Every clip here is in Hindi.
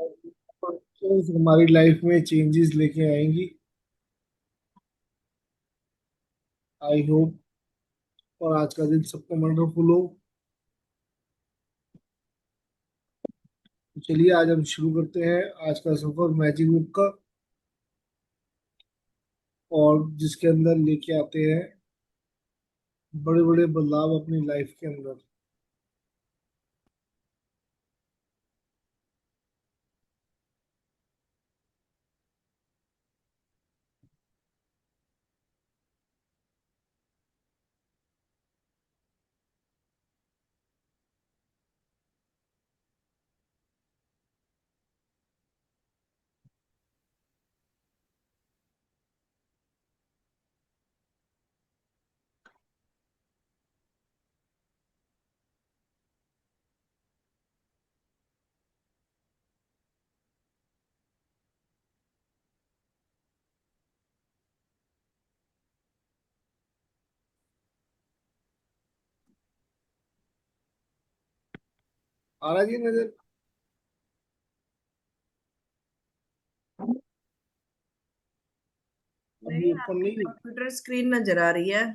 और हमारी लाइफ में चेंजेस लेके आएंगी। आई होप और आज का दिन सबका वंडरफुल हो। तो चलिए आज हम शुरू करते हैं आज का सफर मैजिक बुक का, और जिसके अंदर लेके आते हैं बड़े बड़े बदलाव अपनी लाइफ के अंदर। आ रहा जी नजर? अभी नहीं, ऊपर आपकी नहीं। कंप्यूटर स्क्रीन नजर आ रही है।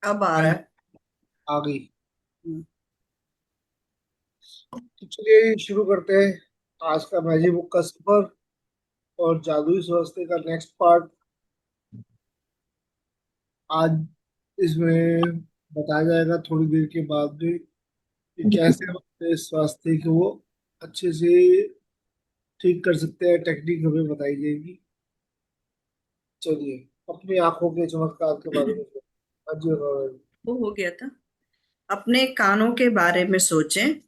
अब आ आई रहा होप है। आ गई। हम्म। तो चलिए शुरू करते हैं आज का मैजिक बुक का सफर और जादुई स्वास्थ्य का नेक्स्ट पार्ट। आज इसमें बताया जाएगा थोड़ी देर के बाद भी कि कैसे हम अपने स्वास्थ्य को अच्छे से ठीक कर सकते हैं। टेक्निक हमें बताई जाएगी। चलिए अपनी आंखों के चमत्कार के बारे में हाँ जी हाँ। वो हो गया था। अपने कानों के बारे में सोचें,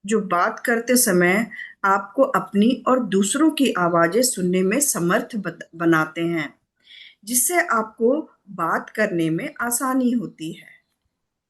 जो बात करते समय आपको अपनी और दूसरों की आवाजें सुनने में समर्थ बनाते हैं, जिससे आपको बात करने में आसानी होती है।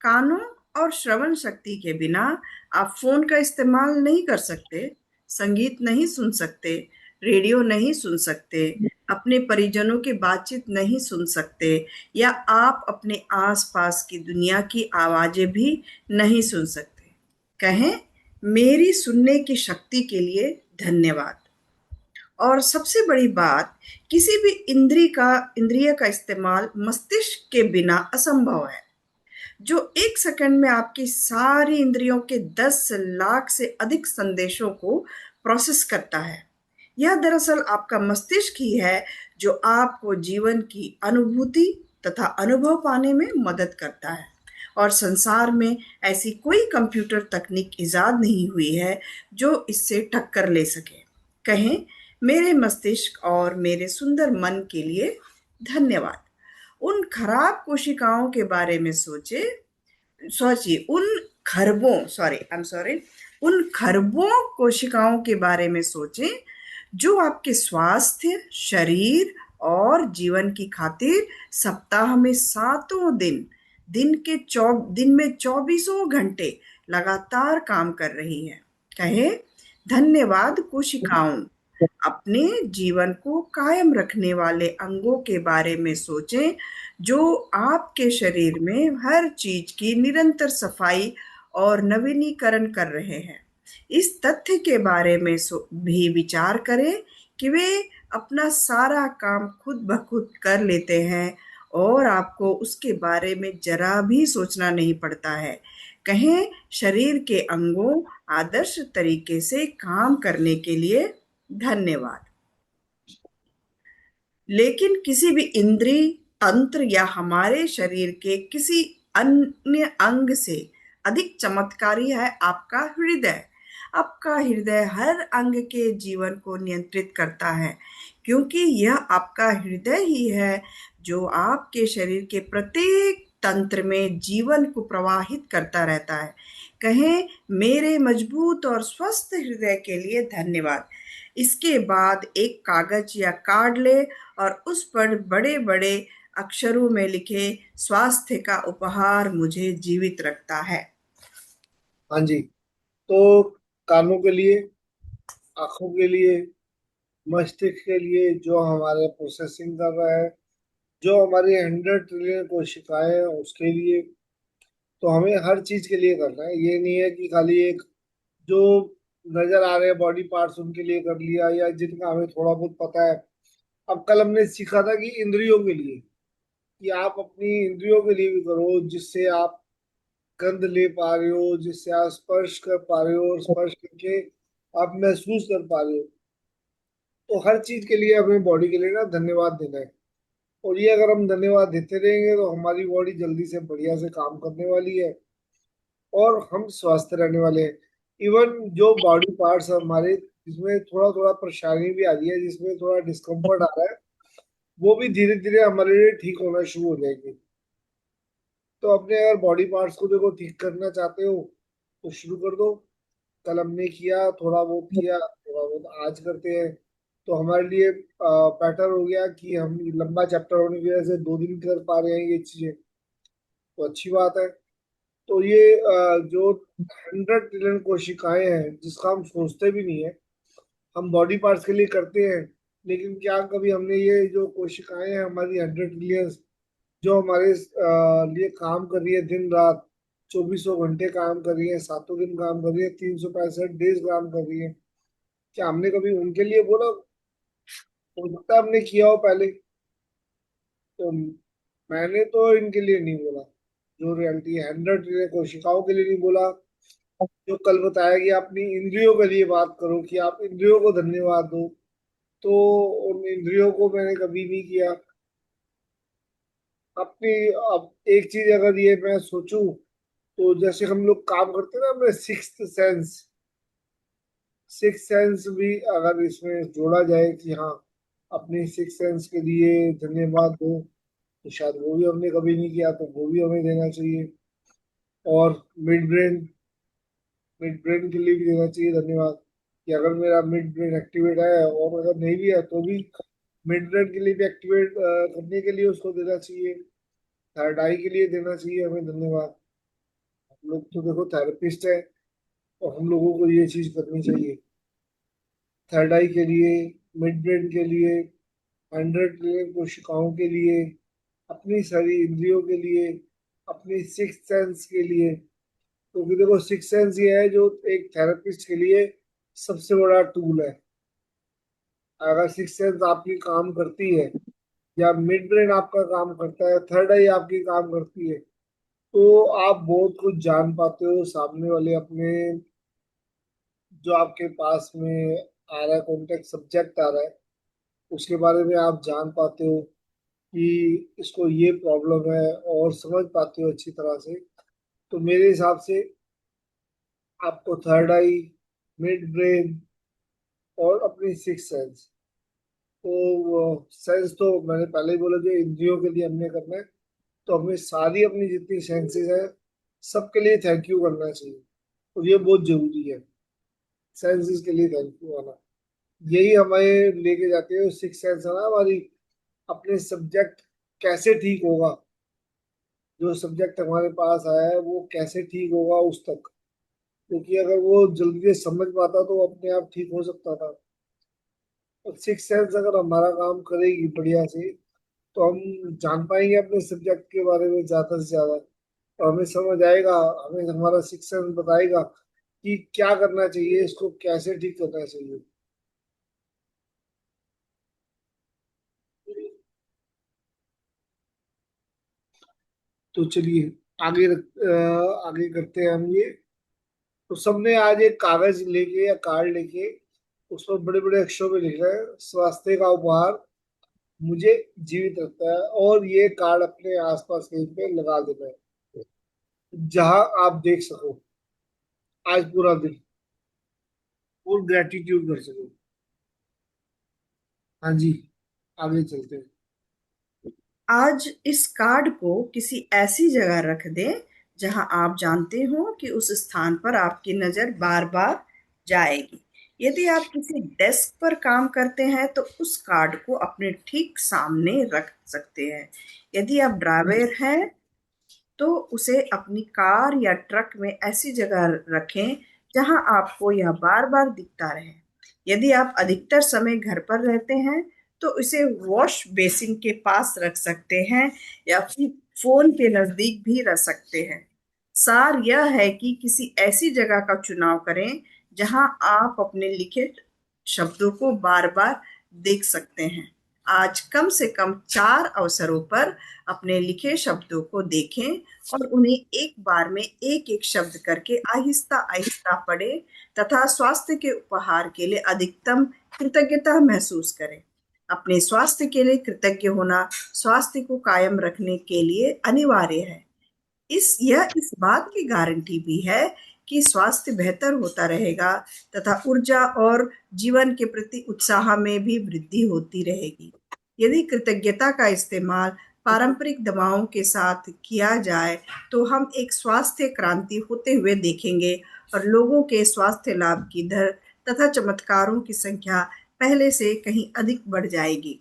कानों और श्रवण शक्ति के बिना आप फोन का इस्तेमाल नहीं कर सकते, संगीत नहीं सुन सकते, रेडियो नहीं सुन सकते, अपने परिजनों की बातचीत नहीं सुन सकते, या आप अपने आसपास की दुनिया की आवाजें भी नहीं सुन सकते। कहें, मेरी सुनने की शक्ति के लिए धन्यवाद। और सबसे बड़ी बात, किसी भी इंद्रिय का इस्तेमाल मस्तिष्क के बिना असंभव है, जो एक सेकंड में आपकी सारी इंद्रियों के 10 लाख से अधिक संदेशों को प्रोसेस करता है। यह दरअसल आपका मस्तिष्क ही है, जो आपको जीवन की अनुभूति तथा अनुभव पाने में मदद करता है। और संसार में ऐसी कोई कंप्यूटर तकनीक इजाद नहीं हुई है जो इससे टक्कर ले सके। कहें, मेरे मस्तिष्क और मेरे सुंदर मन के लिए धन्यवाद। उन खराब कोशिकाओं के बारे में सोचिए, उन खरबों कोशिकाओं के बारे में सोचें, जो आपके स्वास्थ्य, शरीर और जीवन की खातिर सप्ताह में 7 दिन, दिन में 24 घंटे लगातार काम कर रही है। कहे, धन्यवाद कोशिकाओं। अपने जीवन को कायम रखने वाले अंगों के बारे में सोचें, जो आपके शरीर में हर चीज की निरंतर सफाई और नवीनीकरण कर रहे हैं। इस तथ्य के बारे में भी विचार करें कि वे अपना सारा काम खुद ब खुद कर लेते हैं और आपको उसके बारे में जरा भी सोचना नहीं पड़ता है। कहें, शरीर के अंगों आदर्श तरीके से काम करने के लिए धन्यवाद। लेकिन किसी भी इंद्रिय, तंत्र या हमारे शरीर के किसी अन्य अंग से अधिक चमत्कारी है आपका हृदय। आपका हृदय हर अंग के जीवन को नियंत्रित करता है, क्योंकि यह आपका हृदय ही है जो आपके शरीर के प्रत्येक तंत्र में जीवन को प्रवाहित करता रहता है। कहें, मेरे मजबूत और स्वस्थ हृदय के लिए धन्यवाद। इसके बाद एक कागज या कार्ड ले और उस पर बड़े बड़े अक्षरों में लिखे, स्वास्थ्य का उपहार मुझे जीवित रखता है। हाँ जी। तो कानों के लिए, आंखों के लिए, मस्तिष्क के लिए जो हमारे प्रोसेसिंग कर रहा है, जो हमारी 100 ट्रिलियन कोशिकाएं हैं उसके लिए, तो हमें हर चीज के लिए करना है। ये नहीं है कि खाली एक जो नजर आ रहे हैं बॉडी पार्ट्स उनके लिए कर लिया, या जिनका हमें थोड़ा बहुत पता है। अब कल हमने सीखा था कि इंद्रियों के लिए, कि आप अपनी इंद्रियों के लिए भी करो, जिससे आप गंध ले पा रहे हो, जिससे आप स्पर्श कर पा रहे हो, और स्पर्श करके आप महसूस कर पा रहे हो। तो हर चीज के लिए हमें बॉडी के लिए ना धन्यवाद देना है। और ये अगर हम धन्यवाद देते रहेंगे तो हमारी बॉडी जल्दी से बढ़िया से काम करने वाली है, और हम स्वस्थ रहने वाले हैं। इवन जो बॉडी पार्ट्स हमारे जिसमें थोड़ा थोड़ा परेशानी भी आ रही है, जिसमें थोड़ा डिस्कम्फर्ट आ रहा है, वो भी धीरे धीरे हमारे लिए ठीक होना शुरू हो जाएंगे। तो अपने अगर बॉडी पार्ट्स को देखो ठीक करना चाहते हो तो शुरू कर दो। कल हमने किया, थोड़ा बहुत किया, थोड़ा बहुत आज करते हैं, तो हमारे लिए बेटर हो गया कि हम लंबा चैप्टर होने की वजह से 2 दिन कर पा रहे हैं ये चीजें, तो अच्छी बात है। तो ये जो 100 ट्रिलियन कोशिकाएं हैं जिसका हम सोचते भी नहीं है, हम बॉडी पार्ट्स के लिए करते हैं, लेकिन क्या कभी हमने ये जो कोशिकाएं हैं हमारी 100 ट्रिलियन, जो हमारे लिए काम कर रही है दिन रात, 2400 घंटे काम कर रही है, 7 दिन काम कर रही है, 365 डेज काम कर रही है, क्या हमने कभी उनके लिए बोला? हो सकता है हमने किया हो पहले। तो मैंने तो इनके लिए नहीं बोला, जो रियलिटी है 100 ट्रिलियन कोशिकाओं के लिए नहीं बोला। जो कल बताया कि अपनी इंद्रियों के लिए बात करो, कि आप इंद्रियों को धन्यवाद दो, तो उन इंद्रियों को मैंने कभी नहीं किया अपनी। अब एक चीज अगर ये मैं सोचूं, तो जैसे हम लोग काम करते हैं ना अपने सिक्स सेंस भी अगर इसमें जोड़ा जाए कि हाँ अपनी सिक्स सेंस के लिए धन्यवाद दो, तो शायद वो भी हमने कभी नहीं किया, तो वो भी हमें देना चाहिए। और मिड ब्रेन मिड ब्रेन के लिए भी देना चाहिए धन्यवाद, कि अगर मेरा मिड ब्रेन एक्टिवेट है, और अगर नहीं भी है तो भी मिड ब्रेन के लिए भी एक्टिवेट करने के लिए उसको देना चाहिए। थर्ड आई के लिए देना चाहिए हमें धन्यवाद। हम लोग तो देखो थेरेपिस्ट है, और हम लोगों को ये चीज करनी चाहिए। थर्ड आई के लिए, मिड ब्रेन के लिए, 100 ट्रिलियन कोशिकाओं के लिए, अपनी सारी इंद्रियों के लिए, अपनी सिक्स सेंस के लिए। क्योंकि देखो सिक्स सेंस ये है जो एक थेरेपिस्ट के लिए सबसे बड़ा टूल है। अगर सिक्स सेंस आपकी काम करती है, या मिड ब्रेन आपका काम करता है, थर्ड आई आपकी काम करती है, तो आप बहुत कुछ जान पाते हो सामने वाले अपने, जो आपके पास में आ रहा है, कॉन्टेक्ट सब्जेक्ट आ रहा है, उसके बारे में आप जान पाते हो कि इसको ये प्रॉब्लम है, और समझ पाते हो अच्छी तरह से। तो मेरे हिसाब से आपको थर्ड आई, मिड ब्रेन, और अपनी सिक्स सेंस, तो सेंस तो मैंने पहले ही बोला जो इंद्रियों के लिए हमने करना है, तो हमें सारी अपनी जितनी सेंसेस है सबके लिए थैंक यू करना चाहिए। और ये बहुत जरूरी है, सेंसेस के लिए थैंक यू आना। यही हमें लेके जाते हैं सिक्स सेंस है ना हमारी, अपने सब्जेक्ट कैसे ठीक होगा, जो सब्जेक्ट हमारे पास आया है वो कैसे ठीक होगा उस तक। क्योंकि अगर वो जल्दी से समझ पाता तो वो अपने आप ठीक हो सकता था। और सिक्स सेंस अगर हमारा काम करेगी बढ़िया से, तो हम जान पाएंगे अपने सब्जेक्ट के बारे में ज्यादा से ज्यादा, और हमें समझ आएगा, हमें हमारा सिक्स सेंस बताएगा कि क्या करना चाहिए, इसको कैसे ठीक करना चाहिए। तो चलिए आगे करते हैं हम ये। तो सबने आज एक कागज लेके या कार्ड लेके उस पर बड़े बड़े अक्षरों में लिखा है, स्वास्थ्य का उपहार मुझे जीवित रखता है, और ये कार्ड अपने आसपास कहीं पे लगा देना है, जहां आप देख सको आज पूरा दिन। और ग्रेटिट्यूड कर सके। हाँ जी, आगे चलते हैं। आज इस कार्ड को किसी ऐसी जगह रख दें जहां आप जानते हो कि उस स्थान पर आपकी नजर बार बार जाएगी। यदि आप किसी डेस्क पर काम करते हैं तो उस कार्ड को अपने ठीक सामने रख सकते हैं। यदि आप ड्राइवर हैं तो उसे अपनी कार या ट्रक में ऐसी जगह रखें जहां आपको यह बार बार दिखता रहे। यदि आप अधिकतर समय घर पर रहते हैं तो इसे वॉश बेसिन के पास रख सकते हैं या फिर फोन के नजदीक भी रख सकते हैं। सार यह है कि किसी ऐसी जगह का चुनाव करें जहां आप अपने लिखे शब्दों को बार बार देख सकते हैं। आज कम से कम 4 अवसरों पर अपने लिखे शब्दों को देखें और उन्हें एक बार में एक एक शब्द करके आहिस्ता आहिस्ता पढ़ें तथा स्वास्थ्य के उपहार के लिए अधिकतम कृतज्ञता महसूस करें। अपने स्वास्थ्य के लिए कृतज्ञ होना स्वास्थ्य को कायम रखने के लिए अनिवार्य है। इस बात की गारंटी भी है कि स्वास्थ्य बेहतर होता रहेगा तथा ऊर्जा और जीवन के प्रति उत्साह में भी वृद्धि होती रहेगी। यदि कृतज्ञता का इस्तेमाल पारंपरिक दवाओं के साथ किया जाए तो हम एक स्वास्थ्य क्रांति होते हुए देखेंगे और लोगों के स्वास्थ्य लाभ की दर तथा चमत्कारों की संख्या पहले से कहीं अधिक बढ़ जाएगी।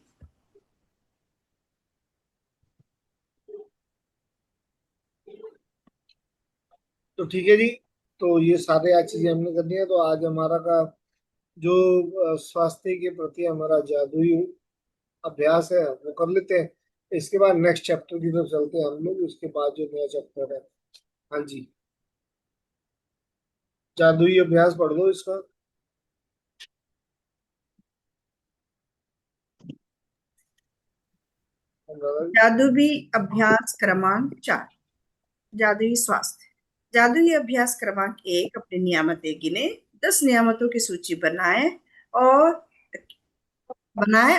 तो ठीक है जी। तो ये सारे आज चीजें हमने करनी है, तो आज हमारा का जो स्वास्थ्य के प्रति हमारा जादुई अभ्यास है वो कर लेते हैं। इसके बाद नेक्स्ट चैप्टर की तरफ चलते हैं हम लोग, उसके बाद जो नया चैप्टर है। हाँ जी, जादुई अभ्यास पढ़ लो इसका। अनुराधा जी। जादुई अभ्यास क्रमांक 4, जादुई स्वास्थ्य। जादुई अभ्यास क्रमांक 1, अपनी नियामतें गिने। 10 नियामतों की सूची और बनाएं,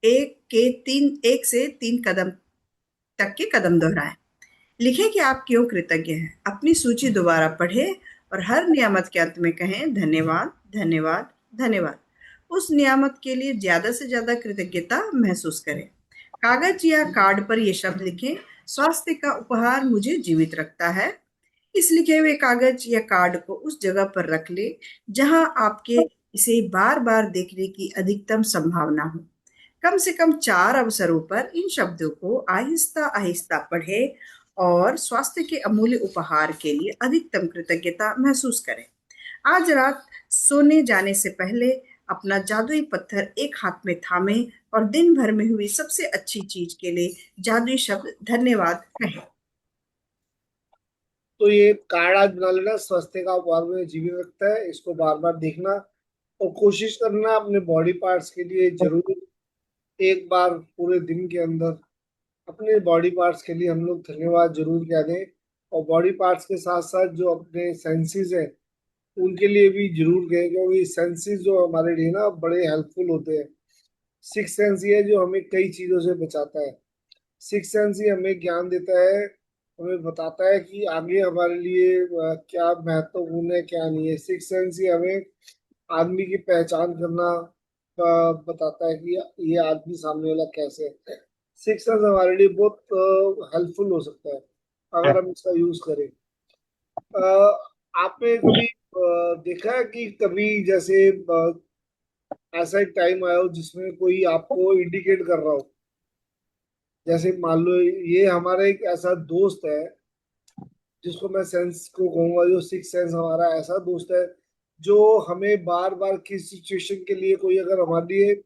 एक से 3 कदम तक के कदम दोहराएं। लिखें कि आप क्यों कृतज्ञ हैं। अपनी सूची दोबारा पढ़ें और हर नियामत के अंत में कहें धन्यवाद, धन्यवाद, धन्यवाद। उस नियामत के लिए ज्यादा से ज्यादा कृतज्ञता महसूस करें। कागज या कार्ड पर ये शब्द लिखें, स्वास्थ्य का उपहार मुझे जीवित रखता है। इस लिखे हुए कागज या कार्ड को उस जगह पर रख ले जहां आपके इसे बार बार देखने की अधिकतम संभावना हो। कम से कम 4 अवसरों पर इन शब्दों को आहिस्ता आहिस्ता पढ़े और स्वास्थ्य के अमूल्य उपहार के लिए अधिकतम कृतज्ञता महसूस करें। आज रात सोने जाने से पहले अपना जादुई पत्थर एक हाथ में थामे और दिन भर में हुई सबसे अच्छी चीज के लिए जादुई शब्द धन्यवाद कहें। तो ये कार्ड आज बना लेना, स्वास्थ्य का उपहार में जीवित रखता है, इसको बार बार देखना और कोशिश करना अपने बॉडी पार्ट्स के लिए जरूर एक बार पूरे दिन के अंदर अपने बॉडी पार्ट्स के लिए हम लोग धन्यवाद जरूर कह दें। और बॉडी पार्ट्स के साथ साथ जो अपने सेंसेस हैं उनके लिए भी जरूर कहें, क्योंकि सेंसेस जो हमारे लिए ना बड़े हेल्पफुल होते हैं। सिक्स सेंस ये है जो हमें कई चीजों से बचाता है। सिक्स सेंस ही हमें ज्ञान देता है, हमें बताता है कि आगे हमारे लिए क्या महत्वपूर्ण है क्या नहीं है। सिक्स सेंस ही हमें आदमी की पहचान करना बताता है कि ये आदमी सामने वाला कैसे है। सिक्स सेंस हमारे लिए बहुत हेल्पफुल हो सकता है अगर हम इसका यूज करें। अ, आपने कभी देखा है कि कभी जैसे ऐसा एक टाइम आया हो जिसमें कोई आपको इंडिकेट कर रहा हो, जैसे मान लो ये हमारा एक ऐसा दोस्त है जिसको मैं सेंस को कहूंगा, जो सिक्स सेंस हमारा ऐसा दोस्त है जो हमें बार बार किस सिचुएशन के लिए, कोई अगर हमारे लिए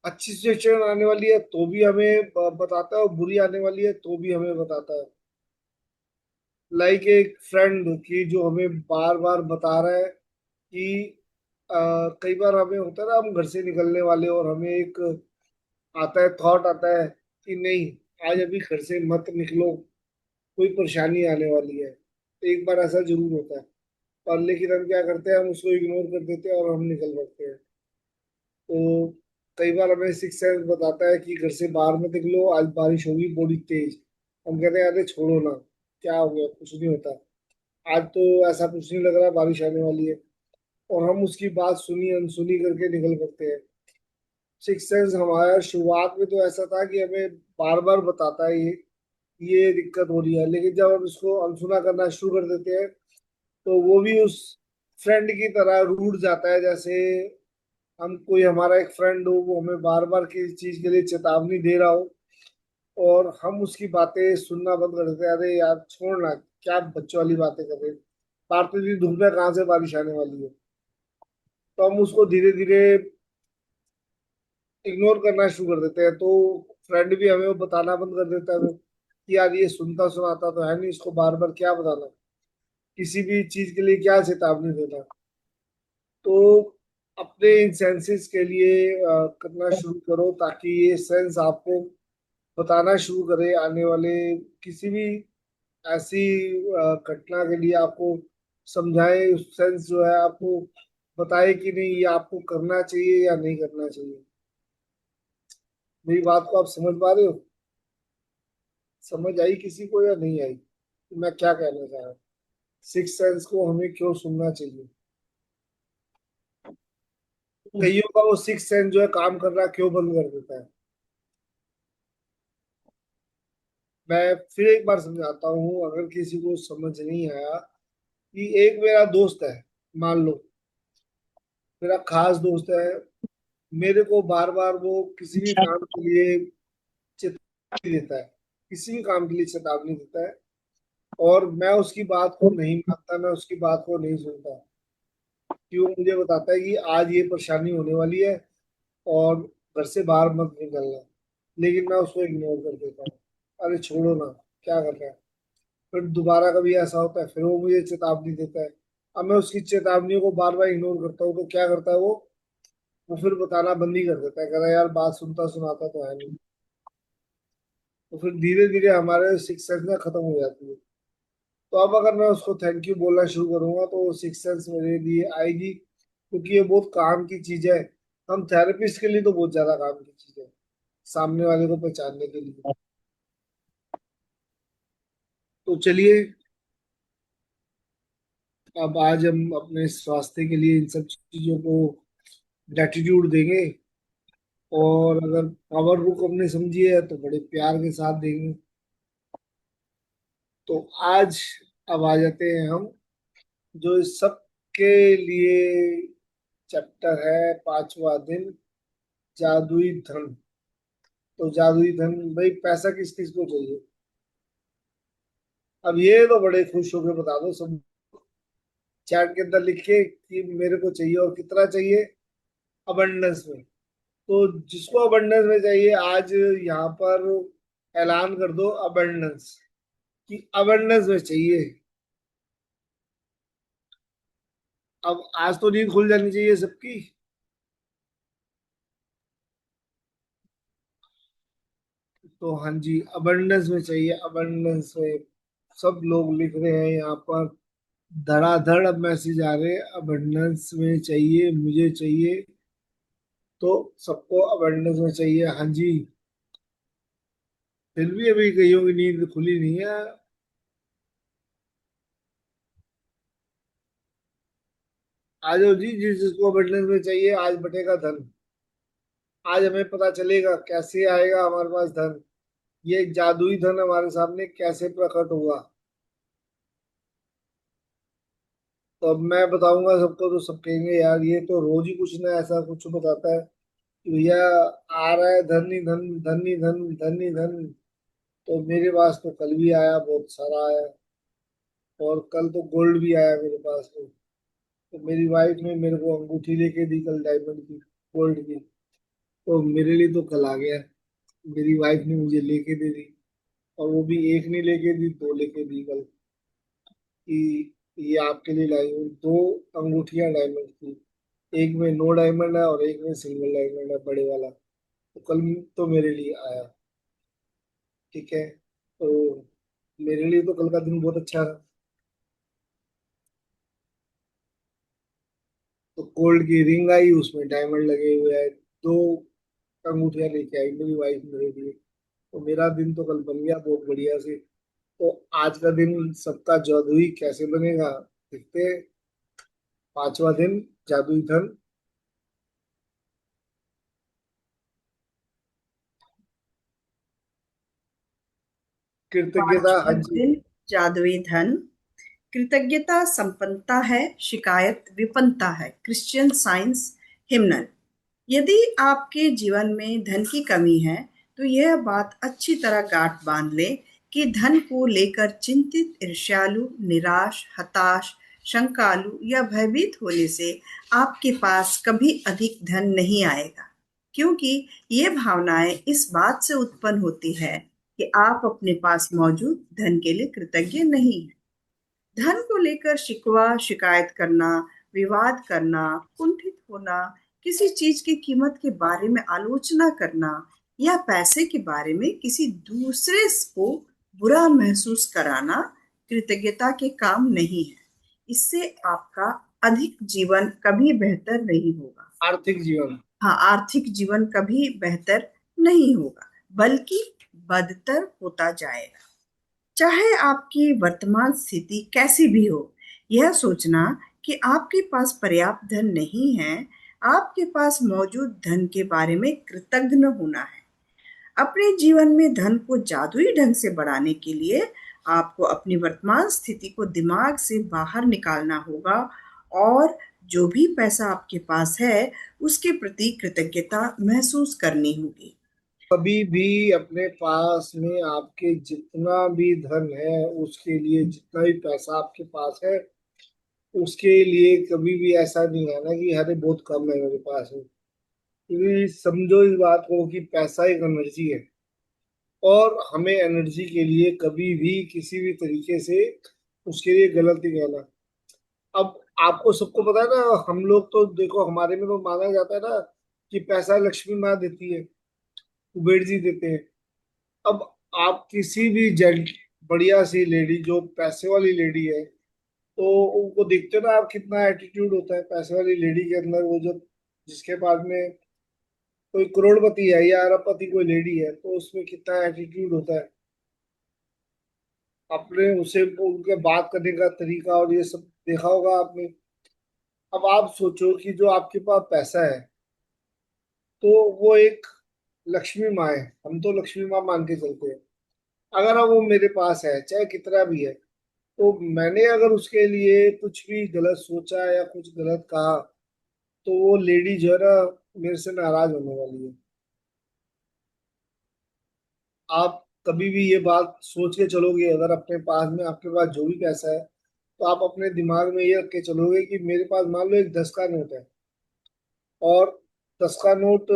अच्छी सिचुएशन आने वाली है तो भी हमें बताता है और बुरी आने वाली है तो भी हमें बताता है। लाइक एक फ्रेंड की जो हमें बार बार बता रहा है कि कई बार हमें होता है ना, हम घर से निकलने वाले और हमें एक आता है, थॉट आता है कि नहीं आज अभी घर से मत निकलो, कोई परेशानी आने वाली है। तो एक बार ऐसा जरूर होता है, और लेकिन हम क्या करते हैं, हम उसको इग्नोर कर देते हैं और हम निकल पड़ते हैं। तो कई बार हमें सिक्स सेंस बताता है कि घर से बाहर मत निकलो, आज बारिश होगी बड़ी तेज। हम कहते हैं अरे छोड़ो ना, क्या हो गया, कुछ नहीं होता, आज तो ऐसा कुछ नहीं लग रहा बारिश आने वाली है। और हम उसकी बात सुनी अनसुनी करके निकल पड़ते हैं। सिक्स सेंस हमारा शुरुआत में तो ऐसा था कि हमें बार बार बताता है ये दिक्कत हो रही है, लेकिन जब हम इसको अनसुना करना शुरू कर देते हैं तो वो भी उस फ्रेंड की तरह रूठ जाता है। जैसे हम कोई हमारा एक फ्रेंड हो, वो हमें बार बार किसी चीज के लिए चेतावनी दे रहा हो और हम उसकी बातें सुनना बंद कर देते हैं। अरे यार छोड़ ना, क्या बच्चों वाली बातें कर रहे हैं, भारतीय की धूप में कहाँ से बारिश आने वाली है। तो हम उसको धीरे धीरे इग्नोर करना शुरू कर देते हैं। तो फ्रेंड भी हमें वो बताना बंद कर देता है कि यार ये सुनता सुनाता तो है नहीं, इसको बार बार क्या बताना, किसी भी चीज के लिए क्या चेतावनी देना। तो अपने इन सेंसेस के लिए करना शुरू करो, ताकि ये सेंस आपको बताना शुरू करे आने वाले किसी भी ऐसी घटना के लिए, आपको समझाए। सेंस जो है आपको बताए कि नहीं ये आपको करना चाहिए या नहीं करना चाहिए। मेरी बात को आप समझ पा रहे हो? समझ आई किसी को या नहीं आई कि मैं क्या कहना चाह रहा हूँ? सिक्स सेंस को हमें क्यों सुनना चाहिए? कईयों का वो सिक्स सेंस जो है काम करना क्यों बंद कर देता है? मैं फिर एक बार समझाता हूँ, अगर किसी को समझ नहीं आया। कि एक मेरा दोस्त है, मान लो मेरा खास दोस्त है, मेरे को बार बार वो किसी भी काम के लिए चेतावनी देता है, किसी भी काम के लिए चेतावनी देता है, और मैं उसकी बात को नहीं मानता, मैं उसकी बात को नहीं सुनता। कि वो मुझे बताता है कि आज ये परेशानी होने वाली है और घर से बाहर मत निकलना, लेकिन मैं उसको इग्नोर कर देता हूँ। अरे छोड़ो ना, क्या कर रहा है। फिर दोबारा कभी ऐसा होता है, फिर वो मुझे चेतावनी देता है। अब मैं उसकी चेतावनियों को बार बार इग्नोर करता हूँ, तो क्या करता है वो फिर बताना बंद ही कर देता है, कहता है यार बात सुनता सुनाता तो है नहीं। तो फिर धीरे धीरे हमारे सिक्स सेंस ना खत्म हो जाती है। तो अब अगर मैं उसको थैंक यू बोलना शुरू करूंगा तो वो सिक्स सेंस मेरे लिए आएगी, क्योंकि ये बहुत काम की चीज है। हम थेरेपिस्ट के लिए तो बहुत ज्यादा काम की चीज है, सामने वाले को पहचानने के लिए। तो चलिए, अब आज हम अपने स्वास्थ्य के लिए इन सब चीजों को ग्रेटिट्यूड देंगे। और अगर पावर बुक हमने समझी है तो बड़े प्यार के साथ देंगे। तो आज अब आ जाते हैं हम, जो इस सब के लिए चैप्टर है, पांचवा दिन, जादुई धन। तो जादुई धन भाई, पैसा किस किस को चाहिए? अब ये तो बड़े खुश होकर बता दो सब, चैट के अंदर लिख के कि मेरे को चाहिए, और कितना चाहिए? अबंडेंस में। तो जिसको अबंडेंस में चाहिए आज यहाँ पर ऐलान कर दो अबंडेंस, कि अबंडेंस में चाहिए। अब आज तो नींद खुल जानी चाहिए सबकी। तो हाँ जी, अबंडेंस में चाहिए, अबंडेंस में। सब लोग लिख रहे हैं यहाँ पर, धड़ाधड़ अब मैसेज आ रहे हैं, अबंडेंस में चाहिए, मुझे चाहिए। तो सबको अबंडेंस में चाहिए, हाँ जी। फिर भी अभी कईयों की नींद खुली नहीं है। आ जाओ जी, जिस जिसको अबंडेंस में चाहिए, आज बटेगा धन। आज हमें पता चलेगा कैसे आएगा हमारे पास धन, ये जादुई धन हमारे सामने कैसे प्रकट हुआ। तो अब मैं बताऊंगा सबको, तो सब कहेंगे यार ये तो रोज ही कुछ ना ऐसा कुछ बताता है कि भैया आ रहा है धन ही धन, धन ही धन, धन ही धन। तो मेरे पास तो कल भी आया, बहुत सारा आया। और कल तो गोल्ड भी आया मेरे पास तो मेरी वाइफ ने मेरे को अंगूठी लेके दी कल, डायमंड की, गोल्ड की। तो मेरे लिए तो कल आ गया। मेरी वाइफ ने मुझे लेके दे दी, और वो भी एक नहीं लेके दी, दो लेके दी कल। कि ये आपके लिए लाई हूँ दो अंगूठियां डायमंड की, एक में नो डायमंड है और एक में सिंगल डायमंड है, बड़े वाला। तो कल तो मेरे लिए आया। ठीक है, तो मेरे लिए तो कल का दिन बहुत अच्छा था। तो गोल्ड की रिंग आई, उसमें डायमंड लगे हुए हैं, दो अंगूठियां लेके आई मेरी वाइफ मेरे लिए। तो मेरा दिन तो कल बन गया बहुत बढ़िया से। तो आज का दिन सबका जादुई कैसे बनेगा, देखते हैं। पांचवा दिन, जादुई धन। कृतज्ञता, हाँ पांचवा जी। दिन जादुई धन। कृतज्ञता संपन्नता है, शिकायत विपन्नता है। Christian science hymnal. यदि आपके जीवन में धन की कमी है, तो यह बात अच्छी तरह गांठ बांध ले कि धन को लेकर चिंतित, ईर्ष्यालु, निराश, हताश, शंकालु या भयभीत होने से आपके पास कभी अधिक धन नहीं आएगा, क्योंकि ये भावनाएं इस बात से उत्पन्न होती है कि आप अपने पास मौजूद धन के लिए कृतज्ञ नहीं हैं। धन को लेकर शिकवा, शिकायत करना, विवाद करना, कुंठित होना, किसी चीज की कीमत के बारे में आलोचना करना या पैसे के बारे में किसी दूसरे को बुरा महसूस कराना कृतज्ञता के काम नहीं है। इससे आपका अधिक जीवन कभी बेहतर नहीं होगा। आर्थिक जीवन। हाँ, आर्थिक जीवन कभी बेहतर नहीं होगा, बल्कि बदतर होता जाएगा। चाहे आपकी वर्तमान स्थिति कैसी भी हो, यह सोचना कि आपके पास पर्याप्त धन नहीं है, आपके पास मौजूद धन के बारे में कृतज्ञ होना है। अपने जीवन में धन को जादुई ढंग से बढ़ाने के लिए आपको अपनी वर्तमान स्थिति को दिमाग से बाहर निकालना होगा और जो भी पैसा आपके पास है, उसके प्रति कृतज्ञता महसूस करनी होगी। कभी भी अपने पास में आपके जितना भी धन है, उसके लिए जितना भी पैसा आपके पास है, उसके लिए कभी भी ऐसा नहीं है ना कि अरे बहुत कम है मेरे पास में। क्योंकि समझो इस बात को कि पैसा एक एनर्जी है, और हमें एनर्जी के लिए कभी भी किसी भी तरीके से उसके लिए गलत नहीं कहना। अब आपको सबको पता है ना, हम लोग तो देखो, हमारे में तो माना जाता है ना कि पैसा लक्ष्मी माँ देती है, कुबेर जी देते हैं। अब आप किसी भी जेंट बढ़िया सी लेडी जो पैसे वाली लेडी है, तो उनको देखते हो ना आप, कितना एटीट्यूड होता है पैसे वाली लेडी के अंदर। वो जो जिसके पास में कोई करोड़पति है या अरबपति कोई लेडी है, तो उसमें कितना एटीट्यूड होता है। आपने उसे उनके बात करने का तरीका और ये सब देखा होगा आपने। अब आप सोचो कि जो आपके पास पैसा है, तो वो एक लक्ष्मी माँ है। हम तो लक्ष्मी माँ मान के चलते हैं। अगर अब वो मेरे पास है, चाहे कितना भी है, तो मैंने अगर उसके लिए कुछ भी गलत सोचा या कुछ गलत कहा, तो वो लेडी जो है ना, मेरे से नाराज होने वाली है। आप कभी भी ये बात सोच के चलोगे, अगर अपने पास में आपके पास जो भी पैसा है, तो आप अपने दिमाग में ये रख के चलोगे कि मेरे पास मान लो एक 10 का नोट है, और 10 का नोट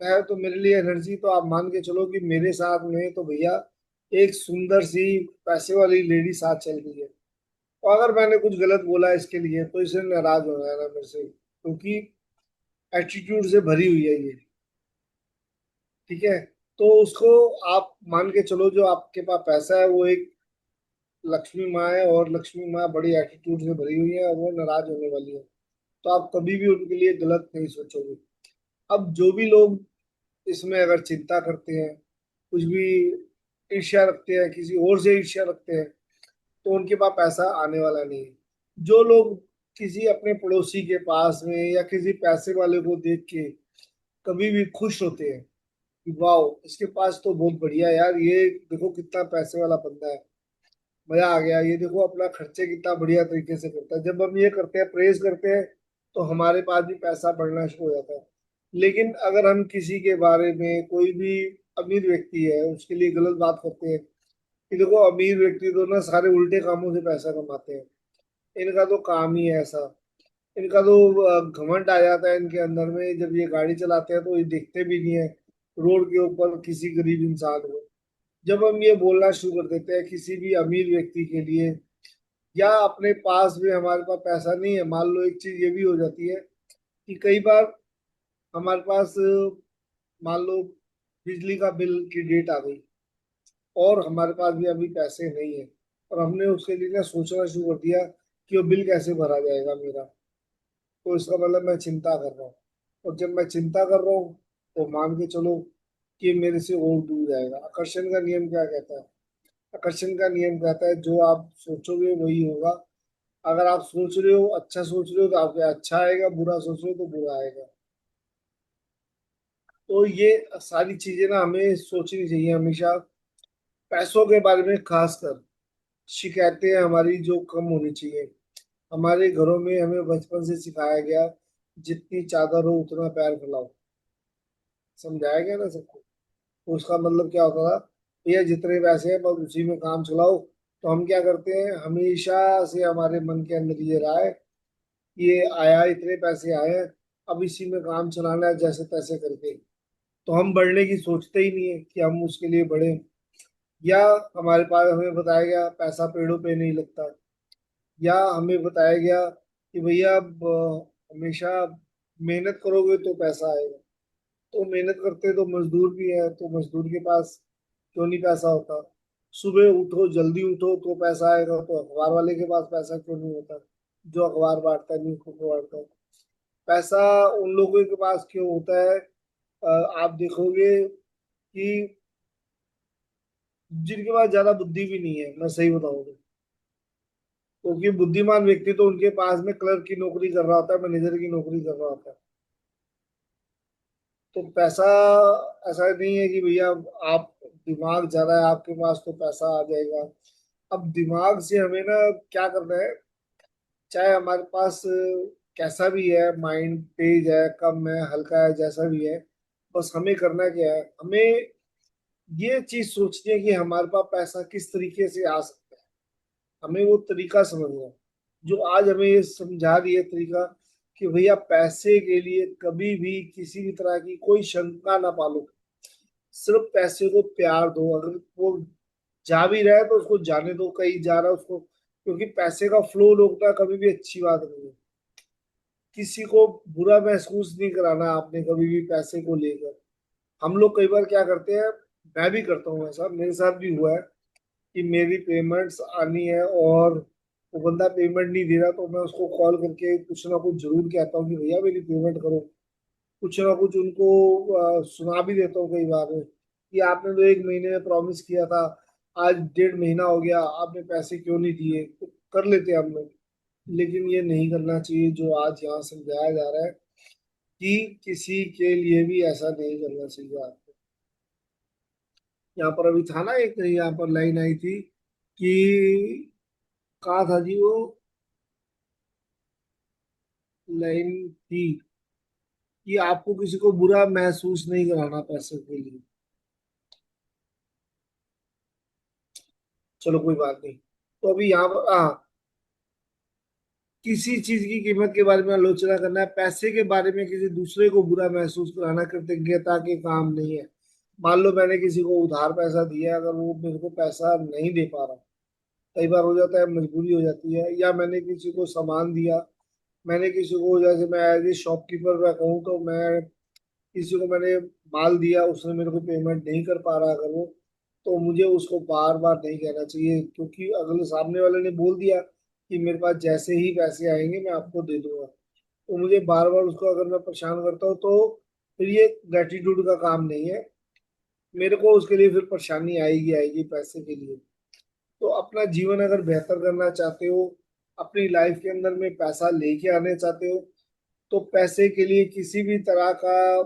है तो मेरे लिए एनर्जी, तो आप मान के चलो कि मेरे साथ में तो भैया एक सुंदर सी पैसे वाली लेडी साथ चल रही है। और अगर मैंने कुछ गलत बोला इसके लिए, तो इसे नाराज हो जाएगा मेरे से, क्योंकि एटीट्यूड से भरी हुई है ये। ठीक है, तो उसको आप मान के चलो, जो आपके पास पैसा है वो एक लक्ष्मी माँ है, और लक्ष्मी माँ बड़ी एटीट्यूड से भरी हुई है, और वो नाराज होने वाली है। तो आप कभी भी उनके लिए गलत नहीं सोचोगे। अब जो भी लोग इसमें अगर चिंता करते हैं, कुछ भी ईर्ष्या रखते हैं, किसी और से ईर्ष्या रखते हैं, तो उनके पास पैसा आने वाला नहीं है। जो लोग किसी अपने पड़ोसी के पास में या किसी पैसे वाले को देख के कभी भी खुश होते हैं कि वाह, इसके पास तो बहुत बढ़िया यार, ये देखो कितना पैसे वाला बंदा है, मजा आ गया, ये देखो अपना खर्चे कितना बढ़िया तरीके से करता है। जब हम ये करते हैं, प्रेज करते हैं, तो हमारे पास भी पैसा बढ़ना शुरू हो जाता है। लेकिन अगर हम किसी के बारे में, कोई भी अमीर व्यक्ति है, उसके लिए गलत बात करते हैं कि देखो अमीर व्यक्ति तो ना सारे उल्टे कामों से पैसा कमाते हैं, इनका तो काम ही है ऐसा, इनका तो घमंड आ जाता है इनके अंदर में, जब ये गाड़ी चलाते हैं तो ये देखते भी नहीं है रोड के ऊपर किसी गरीब इंसान को। जब हम ये बोलना शुरू कर देते हैं किसी भी अमीर व्यक्ति के लिए, या अपने पास में हमारे पास पैसा नहीं है, मान लो एक चीज ये भी हो जाती है कि कई बार हमारे पास मान लो बिजली का बिल की डेट आ गई, और हमारे पास भी अभी पैसे नहीं है, और हमने उसके लिए ना सोचना शुरू कर दिया कि वो बिल कैसे भरा जाएगा मेरा। तो इसका मतलब मैं चिंता कर रहा हूँ, और जब मैं चिंता कर रहा हूँ, तो मान के चलो कि मेरे से और दूर जाएगा। आकर्षण का नियम क्या कहता है? आकर्षण का नियम कहता है जो आप सोचोगे वही होगा। अगर आप सोच रहे हो, अच्छा सोच रहे हो तो आपके अच्छा आएगा, बुरा सोच रहे हो तो बुरा आएगा। तो ये सारी चीजें ना हमें सोचनी चाहिए हमेशा, पैसों के बारे में खासकर। शिकायतें हमारी जो कम होनी चाहिए। हमारे घरों में हमें बचपन से सिखाया गया, जितनी चादर हो उतना पैर फैलाओ। समझाया गया ना सबको। तो उसका मतलब क्या होता था, भैया जितने पैसे हैं बस उसी में काम चलाओ। तो हम क्या करते हैं, हमेशा से हमारे मन के अंदर ये रहा है, ये आया, इतने पैसे आए हैं, अब इसी में काम चलाना है जैसे तैसे करके। तो हम बढ़ने की सोचते ही नहीं है कि हम उसके लिए बढ़े। या हमारे पास हमें बताया गया पैसा पेड़ों पे नहीं लगता। या हमें बताया गया कि भैया अब हमेशा मेहनत करोगे तो पैसा आएगा। तो मेहनत करते तो मजदूर भी है, तो मजदूर के पास क्यों नहीं पैसा होता। सुबह उठो, जल्दी उठो तो पैसा आएगा, तो अखबार वाले के पास पैसा क्यों नहीं होता, जो अखबार बांटता है, न्यूज़ पेपर बांटता है। पैसा उन लोगों के पास क्यों होता है, आप देखोगे कि जिनके पास ज्यादा बुद्धि भी नहीं है, मैं सही बताऊं तो। क्योंकि बुद्धिमान व्यक्ति तो उनके पास में क्लर्क की नौकरी कर रहा होता है, मैनेजर की नौकरी कर रहा होता है। तो पैसा ऐसा नहीं है कि भैया आप, दिमाग ज्यादा है आपके पास तो पैसा आ जाएगा। अब दिमाग से हमें ना क्या करना है, चाहे हमारे पास कैसा भी है, माइंड तेज है, कम है, हल्का है, जैसा भी है, बस हमें करना क्या है, हमें ये चीज सोचनी है कि हमारे पास पैसा किस तरीके से आ सकता है। हमें वो तरीका समझना है, जो आज हमें ये समझा रही है तरीका, कि भैया पैसे के लिए कभी भी किसी भी तरह की कोई शंका ना पालो। सिर्फ पैसे को प्यार दो। अगर वो जा भी रहा है तो उसको जाने दो, कहीं जा रहा है उसको, क्योंकि पैसे का फ्लो रोकना कभी भी अच्छी बात नहीं है। किसी को बुरा महसूस नहीं कराना आपने कभी भी पैसे को लेकर। हम लोग कई बार क्या करते हैं, मैं भी करता हूँ ऐसा, मेरे साथ भी हुआ है कि मेरी पेमेंट्स आनी है और वो बंदा पेमेंट नहीं दे रहा, तो मैं उसको कॉल करके कुछ ना कुछ जरूर कहता हूँ कि भैया मेरी पेमेंट करो। कुछ ना कुछ उनको सुना भी देता हूँ कई बार में, कि आपने तो एक महीने में प्रॉमिस किया था, आज 1.5 महीना हो गया, आपने पैसे क्यों नहीं दिए। तो कर लेते हैं हम लोग। लेकिन ये नहीं करना चाहिए जो आज यहाँ समझाया जा रहा है, कि किसी के लिए भी ऐसा नहीं करना चाहिए आपको। यहाँ पर अभी था ना, एक यहाँ पर लाइन आई थी कि, कहा था जी वो लाइन थी, कि आपको किसी को बुरा महसूस नहीं कराना पैसे के लिए। चलो कोई बात नहीं। तो अभी यहाँ पर किसी चीज की कीमत के बारे में आलोचना करना है, पैसे के बारे में किसी दूसरे को बुरा महसूस कराना कृतज्ञता के काम नहीं है। मान लो मैंने किसी को उधार पैसा दिया, अगर वो मेरे को पैसा नहीं दे पा रहा, कई बार हो जाता है, मजबूरी हो जाती है, या मैंने किसी को सामान दिया, मैंने किसी को, जैसे मैं एज ए शॉपकीपर मैं कहूँ तो मैं किसी को मैंने माल दिया, उसने मेरे को पेमेंट नहीं कर पा रहा अगर वो, तो मुझे उसको बार बार नहीं कहना चाहिए, क्योंकि अगले सामने वाले ने बोल दिया कि मेरे पास जैसे ही पैसे आएंगे मैं आपको दे दूंगा। तो मुझे बार बार उसको अगर मैं परेशान करता हूँ तो फिर ये ग्रेटिट्यूड का काम नहीं है। मेरे को उसके लिए फिर परेशानी आएगी आएगी पैसे के लिए। तो अपना जीवन अगर बेहतर करना चाहते हो, अपनी लाइफ के अंदर में पैसा लेके आने चाहते हो, तो पैसे के लिए किसी भी तरह का,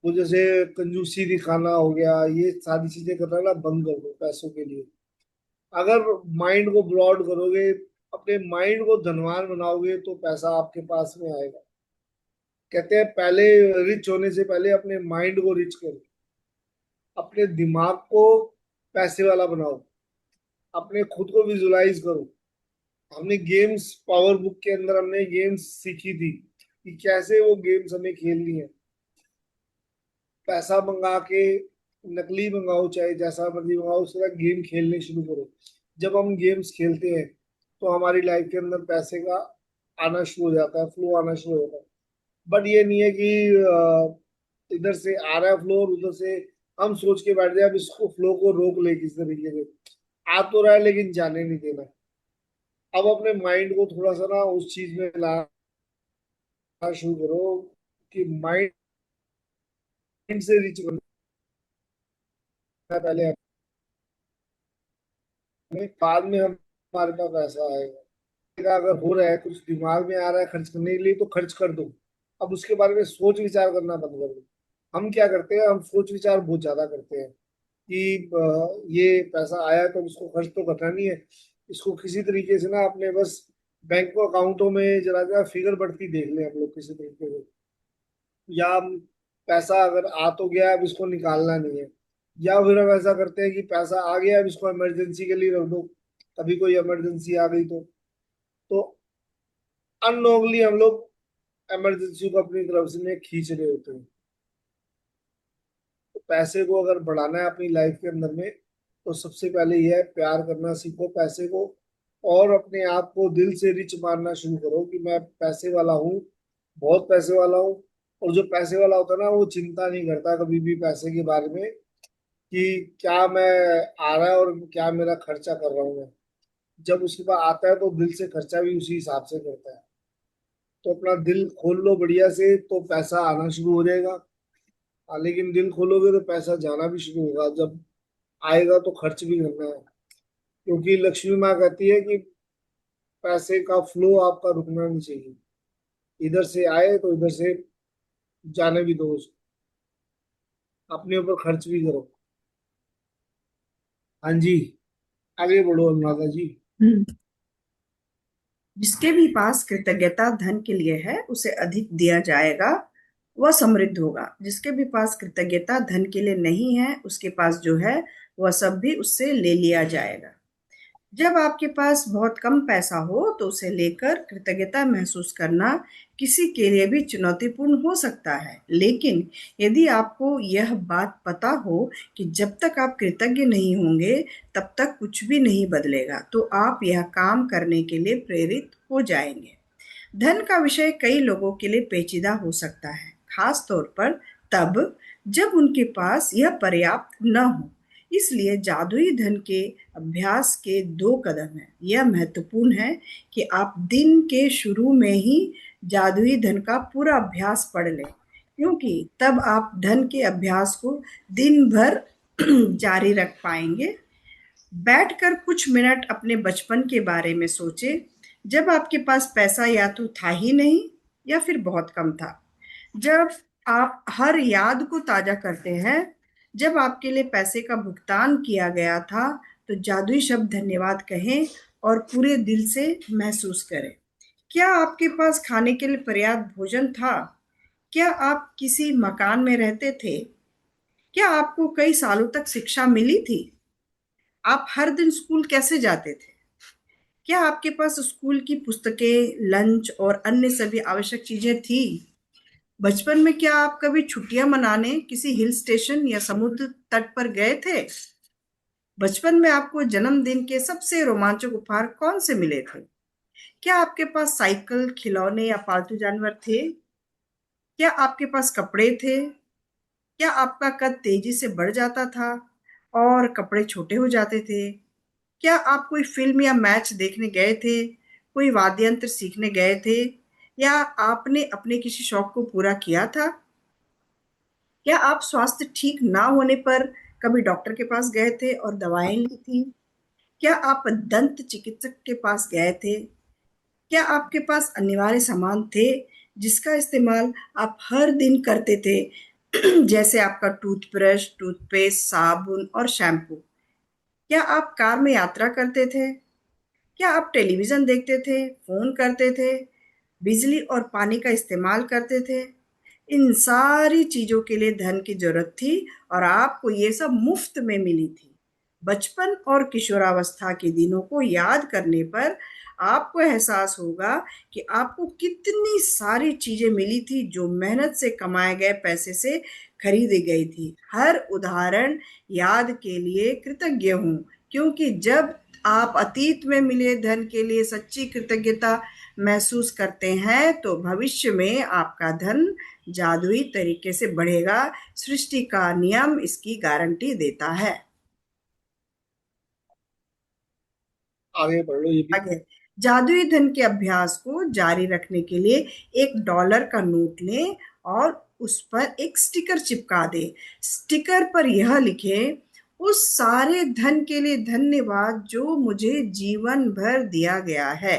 वो जैसे कंजूसी दिखाना हो गया, ये सारी चीजें करना ना बंद कर दो पैसों के लिए। अगर माइंड को ब्रॉड करोगे, अपने माइंड को धनवान बनाओगे, तो पैसा आपके पास में आएगा। कहते हैं पहले रिच होने से पहले अपने माइंड को रिच करो, अपने दिमाग को पैसे वाला बनाओ, अपने खुद को विजुलाइज करो। हमने गेम्स, पावर बुक के अंदर हमने गेम्स सीखी थी कि कैसे वो गेम्स हमें खेलनी है। पैसा मंगा के, नकली मंगाओ चाहे जैसा मर्जी मंगाओ, उसके बाद गेम खेलने शुरू करो। जब हम गेम्स खेलते हैं तो हमारी लाइफ के अंदर पैसे का आना शुरू हो जाता है, फ्लो आना शुरू हो जाता है। बट ये नहीं है कि इधर से आ रहा है फ्लो और उधर से हम सोच के बैठ जाए अब इसको, फ्लो को रोक ले किस तरीके से। आ तो रहा है लेकिन जाने नहीं देना। अब अपने माइंड को थोड़ा सा ना उस चीज में लाना शुरू करो, कि माइंड से रिच बनना है पहले हमें, बाद में हमारे पास पैसा आएगा। का अगर हो रहा है, कुछ दिमाग में आ रहा है खर्च करने के लिए, तो खर्च कर दो। अब उसके बारे में सोच विचार करना बंद कर दो। हम क्या करते हैं, हम सोच विचार बहुत ज्यादा करते हैं कि ये पैसा आया तो उसको खर्च तो करना नहीं है। इसको किसी तरीके से ना अपने बस बैंक अकाउंटों में जरा जरा फिगर बढ़ती देख लें हम लोग किसी तरीके से। या हम पैसा अगर आ तो गया, अब इसको निकालना नहीं है। या फिर हम ऐसा करते हैं कि पैसा आ गया, अब इसको इमरजेंसी के लिए रख दो, कभी कोई इमरजेंसी आ गई तो अननोइंगली हम लोग इमरजेंसी को अपनी तरफ से में खींच रहे होते हैं। तो पैसे को अगर बढ़ाना है अपनी लाइफ के अंदर में, तो सबसे पहले यह है, प्यार करना सीखो पैसे को। और अपने आप को दिल से रिच मानना शुरू करो कि मैं पैसे वाला हूँ, बहुत पैसे वाला हूँ। और जो पैसे वाला होता है ना, वो चिंता नहीं करता कभी भी पैसे के बारे में कि क्या मैं आ रहा है और क्या मेरा खर्चा कर रहा हूँ मैं। जब उसके पास आता है तो दिल से खर्चा भी उसी हिसाब से करता है। तो अपना दिल खोल लो बढ़िया से, तो पैसा आना शुरू हो जाएगा। हाँ, लेकिन दिल खोलोगे तो पैसा जाना भी शुरू होगा। जब आएगा तो खर्च भी करना है, क्योंकि लक्ष्मी माँ कहती है कि पैसे का फ्लो आपका रुकना नहीं चाहिए। इधर से आए तो इधर से जाने भी दो उसको। अपने ऊपर खर्च भी करो। हाँ जी, आगे बढ़ो अनुराधा जी। हम्म। जिसके भी पास कृतज्ञता धन के लिए है, उसे अधिक दिया जाएगा, वह समृद्ध होगा। जिसके भी पास कृतज्ञता धन के लिए नहीं है, उसके पास जो है वह सब भी उससे ले लिया जाएगा। जब आपके पास बहुत कम पैसा हो तो उसे लेकर कृतज्ञता महसूस करना किसी के लिए भी चुनौतीपूर्ण हो सकता है। लेकिन यदि आपको यह बात पता हो कि जब तक आप कृतज्ञ नहीं होंगे, तब तक कुछ भी नहीं बदलेगा, तो आप यह काम करने के लिए प्रेरित हो जाएंगे। धन का विषय कई लोगों के लिए पेचीदा हो सकता है, खास तौर पर तब जब उनके पास यह पर्याप्त न हो। इसलिए जादुई धन के अभ्यास के दो कदम हैं। यह महत्वपूर्ण है कि आप दिन के शुरू में ही जादुई धन का पूरा अभ्यास पढ़ लें, क्योंकि तब आप धन के अभ्यास को दिन भर जारी रख पाएंगे। बैठकर कुछ मिनट अपने बचपन के बारे में सोचें, जब आपके पास पैसा या तो था ही नहीं या फिर बहुत कम था। जब आप हर याद को ताजा करते हैं, जब आपके लिए पैसे का भुगतान किया गया था, तो जादुई शब्द धन्यवाद कहें और पूरे दिल से महसूस करें। क्या आपके पास खाने के लिए पर्याप्त भोजन था? क्या आप किसी मकान में रहते थे? क्या आपको कई सालों तक शिक्षा मिली थी? आप हर दिन स्कूल कैसे जाते थे? क्या आपके पास स्कूल की पुस्तकें, लंच और अन्य सभी आवश्यक चीजें थी? बचपन में क्या आप कभी छुट्टियां मनाने किसी हिल स्टेशन या समुद्र तट पर गए थे? बचपन में आपको जन्मदिन के सबसे रोमांचक उपहार कौन से मिले थे? क्या आपके पास साइकिल, खिलौने या पालतू जानवर थे? क्या आपके पास कपड़े थे? क्या आपका कद तेजी से बढ़ जाता था और कपड़े छोटे हो जाते थे? क्या आप कोई फिल्म या मैच देखने गए थे? कोई वाद्य यंत्र सीखने गए थे? या आपने अपने किसी शौक को पूरा किया था? क्या आप स्वास्थ्य ठीक ना होने पर कभी डॉक्टर के पास गए थे और दवाएं ली थी? क्या आप दंत चिकित्सक के पास गए थे? क्या आपके पास अनिवार्य सामान थे जिसका इस्तेमाल आप हर दिन करते थे, जैसे आपका टूथब्रश, टूथपेस्ट, साबुन और शैम्पू? क्या आप कार में यात्रा करते थे? क्या आप टेलीविज़न देखते थे, फ़ोन करते थे, बिजली और पानी का इस्तेमाल करते थे? इन सारी चीज़ों के लिए धन की ज़रूरत थी और आपको ये सब मुफ्त में मिली थी। बचपन और किशोरावस्था के दिनों को याद करने पर आपको एहसास होगा कि आपको कितनी सारी चीज़ें मिली थी जो मेहनत से कमाए गए पैसे से खरीदी गई थी। हर उदाहरण याद के लिए कृतज्ञ हूँ, क्योंकि जब आप अतीत में मिले धन के लिए सच्ची कृतज्ञता महसूस करते हैं, तो भविष्य में आपका धन जादुई तरीके से बढ़ेगा। सृष्टि का नियम इसकी गारंटी देता है। आगे बढ़ लो ये भी। आगे, जादुई धन के अभ्यास को जारी रखने के लिए $1 का नोट लें और उस पर एक स्टिकर चिपका दें। स्टिकर पर यह लिखें, उस सारे धन के लिए धन्यवाद जो मुझे जीवन भर दिया गया है।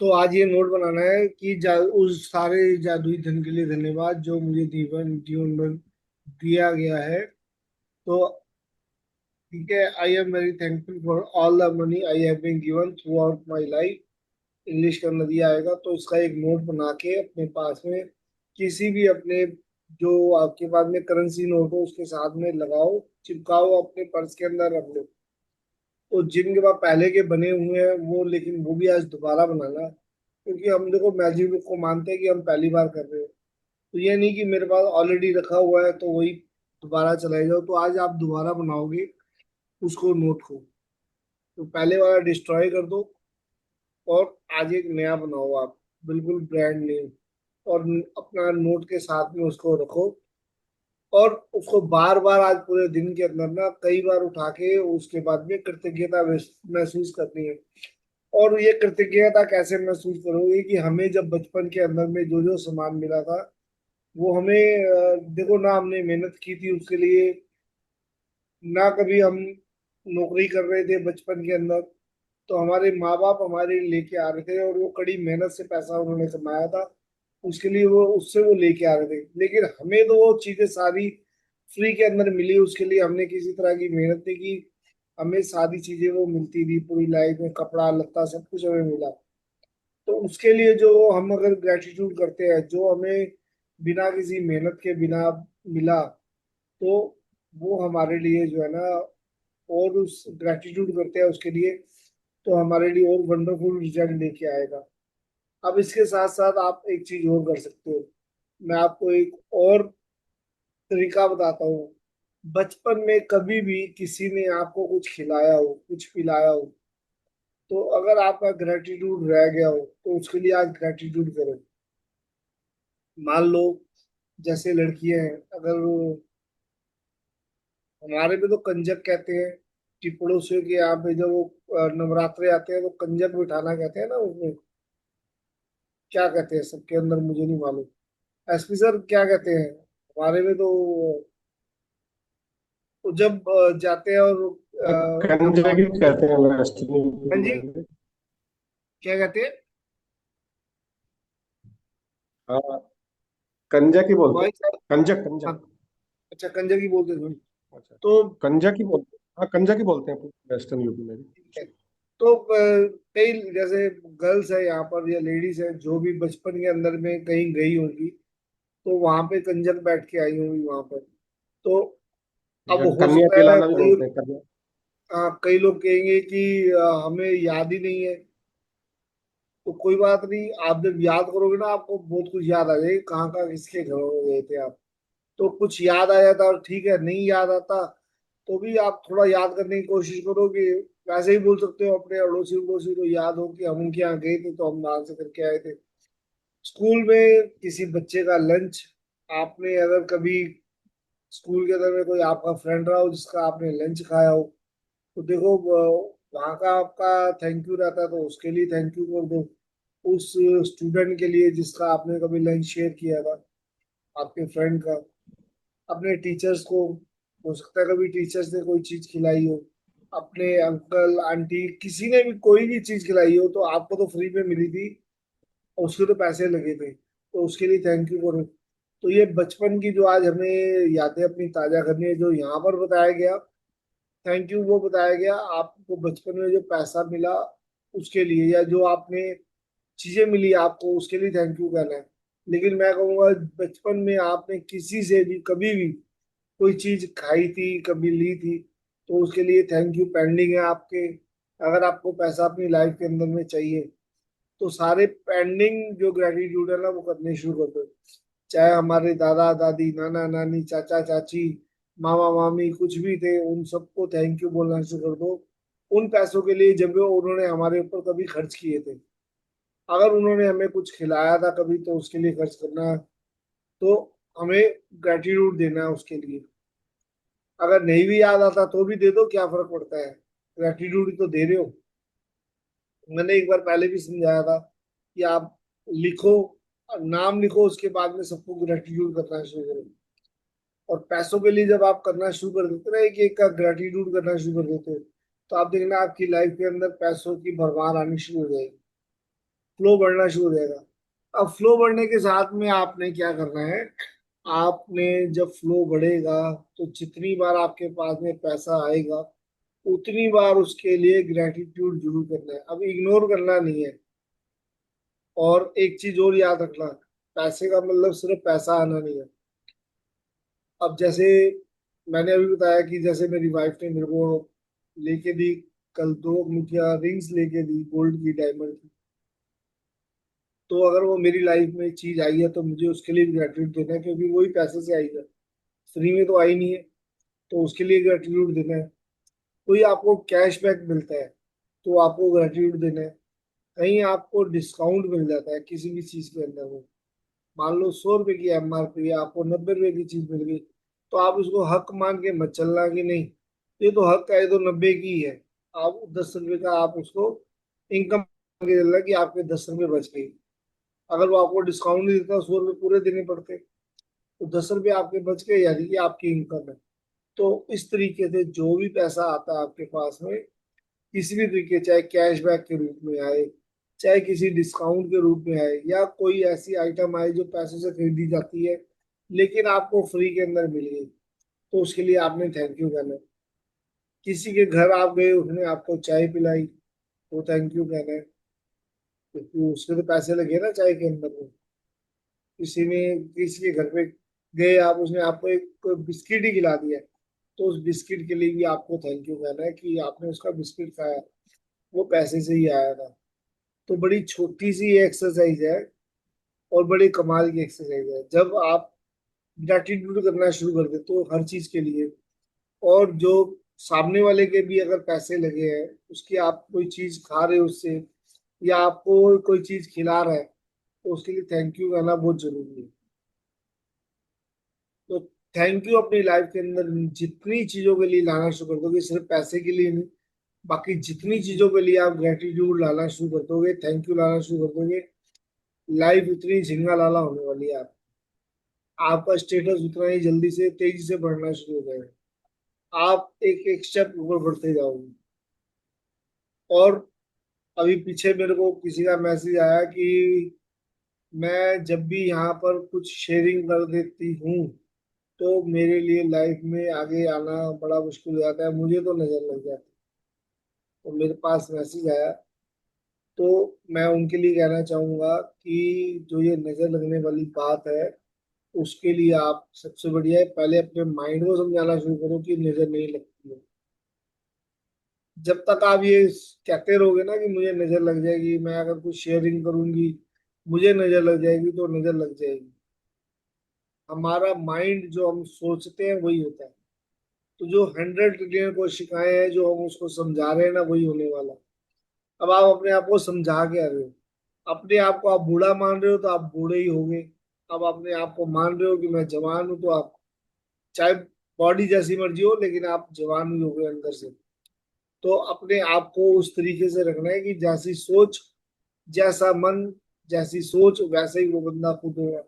तो आज ये नोट बनाना है कि उस सारे जादुई धन के लिए धन्यवाद जो मुझे जीवन जीवन भर दिया गया है। तो ठीक है, I am very thankful for all the money I have been given throughout my life. English का नदी आएगा तो इसका एक नोट बना के अपने पास में किसी भी अपने जो आपके पास में करेंसी नोट हो उसके साथ में लगाओ, चिपकाओ, अपने पर्स के अंदर रख लो। तो जिनके पास पहले के बने हुए हैं वो, लेकिन वो भी आज दोबारा बनाना, क्योंकि हम देखो मैजिक को मानते हैं कि हम पहली बार कर रहे हैं। तो ये नहीं कि मेरे पास ऑलरेडी रखा हुआ है तो वही दोबारा चलाए जाओ। तो आज आप दोबारा बनाओगे उसको, नोट को, तो पहले वाला डिस्ट्रॉय कर दो और आज एक नया बनाओ आप, बिल्कुल ब्रांड न्यू। और अपना नोट के साथ में उसको रखो और उसको बार बार आज पूरे दिन के अंदर ना कई बार उठा के उसके बाद में कृतज्ञता महसूस करनी है। और ये कृतज्ञता कैसे महसूस करोगे कि हमें जब बचपन के अंदर में जो जो सामान मिला था वो हमें देखो ना, हमने मेहनत की थी उसके लिए, ना कभी हम नौकरी कर रहे थे बचपन के अंदर। तो हमारे माँ बाप हमारे लिए लेके आ रहे थे और वो कड़ी मेहनत से पैसा उन्होंने कमाया था, उसके लिए वो उससे वो लेके आ रहे थे। लेकिन हमें तो वो चीजें सारी फ्री के अंदर मिली, उसके लिए हमने किसी तरह की मेहनत नहीं की। हमें सारी चीजें वो मिलती थी पूरी लाइफ में, कपड़ा लत्ता सब कुछ हमें मिला। तो उसके लिए जो हम अगर ग्रेटिट्यूड करते हैं जो हमें बिना किसी मेहनत के बिना मिला, तो वो हमारे लिए जो है ना, और उस ग्रेटिट्यूड करते हैं उसके लिए, तो हमारे लिए और वंडरफुल रिजल्ट लेके आएगा। अब इसके साथ साथ आप एक चीज और कर सकते हो। मैं आपको एक और तरीका बताता हूँ। बचपन में कभी भी किसी ने आपको कुछ खिलाया हो, कुछ पिलाया हो, तो अगर आपका ग्रेटिट्यूड रह गया हो तो उसके लिए आज ग्रेटिट्यूड करो। मान लो जैसे लड़कियां हैं, अगर हमारे पे तो कंजक कहते हैं कि पड़ोसियों के यहाँ पे जब वो नवरात्रे आते हैं तो कंजक बिठाना कहते हैं ना, उसमें क्या कहते हैं सबके अंदर मुझे नहीं मालूम। एसपी सर क्या कहते हैं हमारे में तो, वो जब जाते हैं और कंजक ही कहते हैं वेस्टर्न हाँ यूपी जी, में। क्या कहते हैं? हाँ, कंजक ही बोलते भाई हैं। साहब, कंजक हाँ, कंजक। अच्छा कंजक ही बोलते थे। अच्छा, तो कंजक ही बोलते हैं। हाँ, कंजक ही बोलते हैं वेस्टर्न यूपी में भी। ठीक है। तो कई जैसे गर्ल्स है यहाँ पर या लेडीज है जो भी बचपन के अंदर में कहीं गई होगी, तो वहां पे कंजक बैठ के आई होंगी वहां पर। तो अब या हो कन्या सकता है पिलाना भी कई, बोलते हैं, कन्या। कई लोग कहेंगे कि हमें याद ही नहीं है। तो कोई बात नहीं, आप जब याद करोगे ना आपको बहुत कुछ याद आ जाएगा, कहाँ कहाँ किसके घरों में गए थे आप। तो कुछ याद आ जाता और ठीक है, नहीं याद आता तो भी आप थोड़ा याद करने की कोशिश करो कि वैसे ही बोल सकते हो अपने अड़ोसी उड़ोसी को याद हो कि हम उनके यहाँ गए थे तो हम वहां से करके आए थे। स्कूल में किसी बच्चे का लंच, आपने अगर कभी स्कूल के अंदर में कोई आपका फ्रेंड रहा हो जिसका आपने लंच खाया हो, तो देखो वहाँ का आपका थैंक यू रहता है तो उसके लिए थैंक यू कर दो। उस स्टूडेंट के लिए जिसका आपने कभी लंच शेयर किया था, आपके फ्रेंड का। अपने टीचर्स को, हो सकता है कभी टीचर्स ने कोई चीज खिलाई हो, अपने अंकल आंटी किसी ने भी कोई भी चीज खिलाई हो तो आपको तो फ्री में मिली थी और उसके तो पैसे लगे थे, तो उसके लिए थैंक यू करो। तो ये बचपन की जो आज हमें यादें अपनी ताजा करनी है, जो यहाँ पर बताया गया थैंक यू वो बताया गया आपको बचपन में जो पैसा मिला उसके लिए, या जो आपने चीजें मिली आपको उसके लिए थैंक यू कहना है। लेकिन मैं कहूँगा बचपन में आपने किसी से भी कभी भी कोई चीज खाई थी, कभी ली थी, तो उसके लिए थैंक यू पेंडिंग है आपके। अगर आपको पैसा अपनी लाइफ के अंदर में चाहिए तो सारे पेंडिंग जो ग्रेटिट्यूड है ना वो करने शुरू कर दो। चाहे हमारे दादा दादी, नाना नानी, चाचा चाची, मामा मामी कुछ भी थे, उन सबको थैंक यू बोलना शुरू कर दो। उन पैसों के लिए जब वो उन्होंने हमारे ऊपर कभी खर्च किए थे, अगर उन्होंने हमें कुछ खिलाया था कभी तो उसके लिए खर्च करना है। तो हमें ग्रेटिट्यूड देना है उसके लिए। अगर नहीं भी याद आता तो भी दे दो, क्या फर्क पड़ता है, ग्रेटिट्यूड तो दे रहे हो। मैंने एक बार पहले भी समझाया था कि आप लिखो, नाम लिखो, उसके बाद में सबको ग्रेटिट्यूड करना शुरू करो। और पैसों के लिए जब आप करना शुरू कर देते ना, एक एक का ग्रेटिट्यूड करना शुरू कर देते हो, तो आप देखना आपकी लाइफ के अंदर पैसों की भरमार आनी शुरू हो जाएगी। फ्लो बढ़ना शुरू हो जाएगा। अब फ्लो बढ़ने के साथ में आपने क्या करना है, आपने जब फ्लो बढ़ेगा तो जितनी बार आपके पास में पैसा आएगा उतनी बार उसके लिए ग्रेटिट्यूड जरूर करना है, अब इग्नोर करना नहीं है। और एक चीज और याद रखना, पैसे का मतलब सिर्फ पैसा आना नहीं है। अब जैसे मैंने अभी बताया कि जैसे मेरी वाइफ ने मेरे को लेके दी, कल 2 मुखिया रिंग्स लेके दी गोल्ड की, डायमंड की, तो अगर वो मेरी लाइफ में चीज आई है तो मुझे उसके लिए ग्रेटिट्यूड देना है, क्योंकि वही पैसे से आई है, फ्री में तो आई नहीं है। तो उसके लिए ग्रेटिट्यूड देना है। कोई आपको कैशबैक मिलता है तो आपको ग्रेटिट्यूड देना है। कहीं आपको डिस्काउंट मिल जाता है किसी भी चीज के अंदर में, मान लो 100 रुपए की MRP है, आपको 90 रुपए की चीज मिल गई, तो आप उसको हक मान के मत चलना कि नहीं ये तो हक है, ये तो 90 की ही है। आप 10 रुपए का आप उसको इनकम मान के चलना कि आपके 10 रुपए बच गई। अगर वो आपको डिस्काउंट नहीं देता, 100 रुपए पूरे देने पड़ते, तो 10 रुपए आपके बच गए, यानी कि आपकी इनकम है। तो इस तरीके से जो भी पैसा आता है आपके पास में, किसी भी तरीके, चाहे कैशबैक के रूप में आए, चाहे किसी डिस्काउंट के रूप में आए, या कोई ऐसी आइटम आए जो पैसों से खरीदी जाती है लेकिन आपको फ्री के अंदर मिल गई, तो उसके लिए आपने थैंक यू कहना है। किसी के घर आप गए, उसने आपको चाय पिलाई, तो थैंक यू कहना है, क्योंकि उसके तो पैसे लगे ना चाय के अंदर में। किसी ने किसी के घर पे गए आप, उसने आपको एक बिस्किट ही खिला दिया, तो उस बिस्किट के लिए भी आपको थैंक यू कहना है कि आपने उसका बिस्किट खाया, वो पैसे से ही आया था। तो बड़ी छोटी सी एक्सरसाइज है और बड़ी कमाल की एक्सरसाइज है। जब आप ग्रेटिट्यूड करना शुरू कर दे तो हर चीज के लिए, और जो सामने वाले के भी अगर पैसे लगे हैं, उसकी आप कोई चीज खा रहे हो उससे, या आपको कोई चीज खिला रहा है, तो उसके लिए थैंक यू कहना बहुत जरूरी है। तो थैंक यू अपनी लाइफ के अंदर जितनी चीजों के लिए लाना शुरू कर दोगे, सिर्फ पैसे के लिए नहीं, बाकी जितनी चीजों के लिए आप ग्रेटिट्यूड लाना शुरू कर दोगे, थैंक यू लाना शुरू कर दोगे, लाइफ उतनी झिंगा लाला होने वाली है। आपका स्टेटस उतना ही जल्दी से तेजी से बढ़ना शुरू हो जाएगा। आप एक एक स्टेप ऊपर बढ़ते जाओगे। और अभी पीछे मेरे को किसी का मैसेज आया कि मैं जब भी यहाँ पर कुछ शेयरिंग कर देती हूँ तो मेरे लिए लाइफ में आगे आना बड़ा मुश्किल हो जाता है, मुझे तो नजर लग जाती है। तो मेरे पास मैसेज आया, तो मैं उनके लिए कहना चाहूंगा कि जो ये नजर लगने वाली बात है, उसके लिए आप सबसे बढ़िया है पहले अपने माइंड को समझाना शुरू करो कि नजर नहीं लगती है। जब तक आप ये कहते रहोगे ना कि मुझे नजर लग जाएगी, मैं अगर कुछ शेयरिंग करूंगी मुझे नजर लग जाएगी, तो नजर लग जाएगी। हमारा माइंड जो हम सोचते हैं वही होता है। तो जो 100 ट्रिलियन कोशिकाएं हैं जो हम उसको समझा रहे हैं ना, वही होने वाला है। अब आप अपने आप को समझा के आ रहे हो, अपने आप को आप बूढ़ा मान रहे हो तो आप बूढ़े ही होगे। अब अपने आप को मान रहे हो कि मैं जवान हूं, तो आप चाहे बॉडी जैसी मर्जी हो लेकिन आप जवान ही होगे अंदर से। तो अपने आप को उस तरीके से रखना है कि जैसी सोच, जैसा मन, जैसी सोच वैसे ही वो बंदा खुद होगा।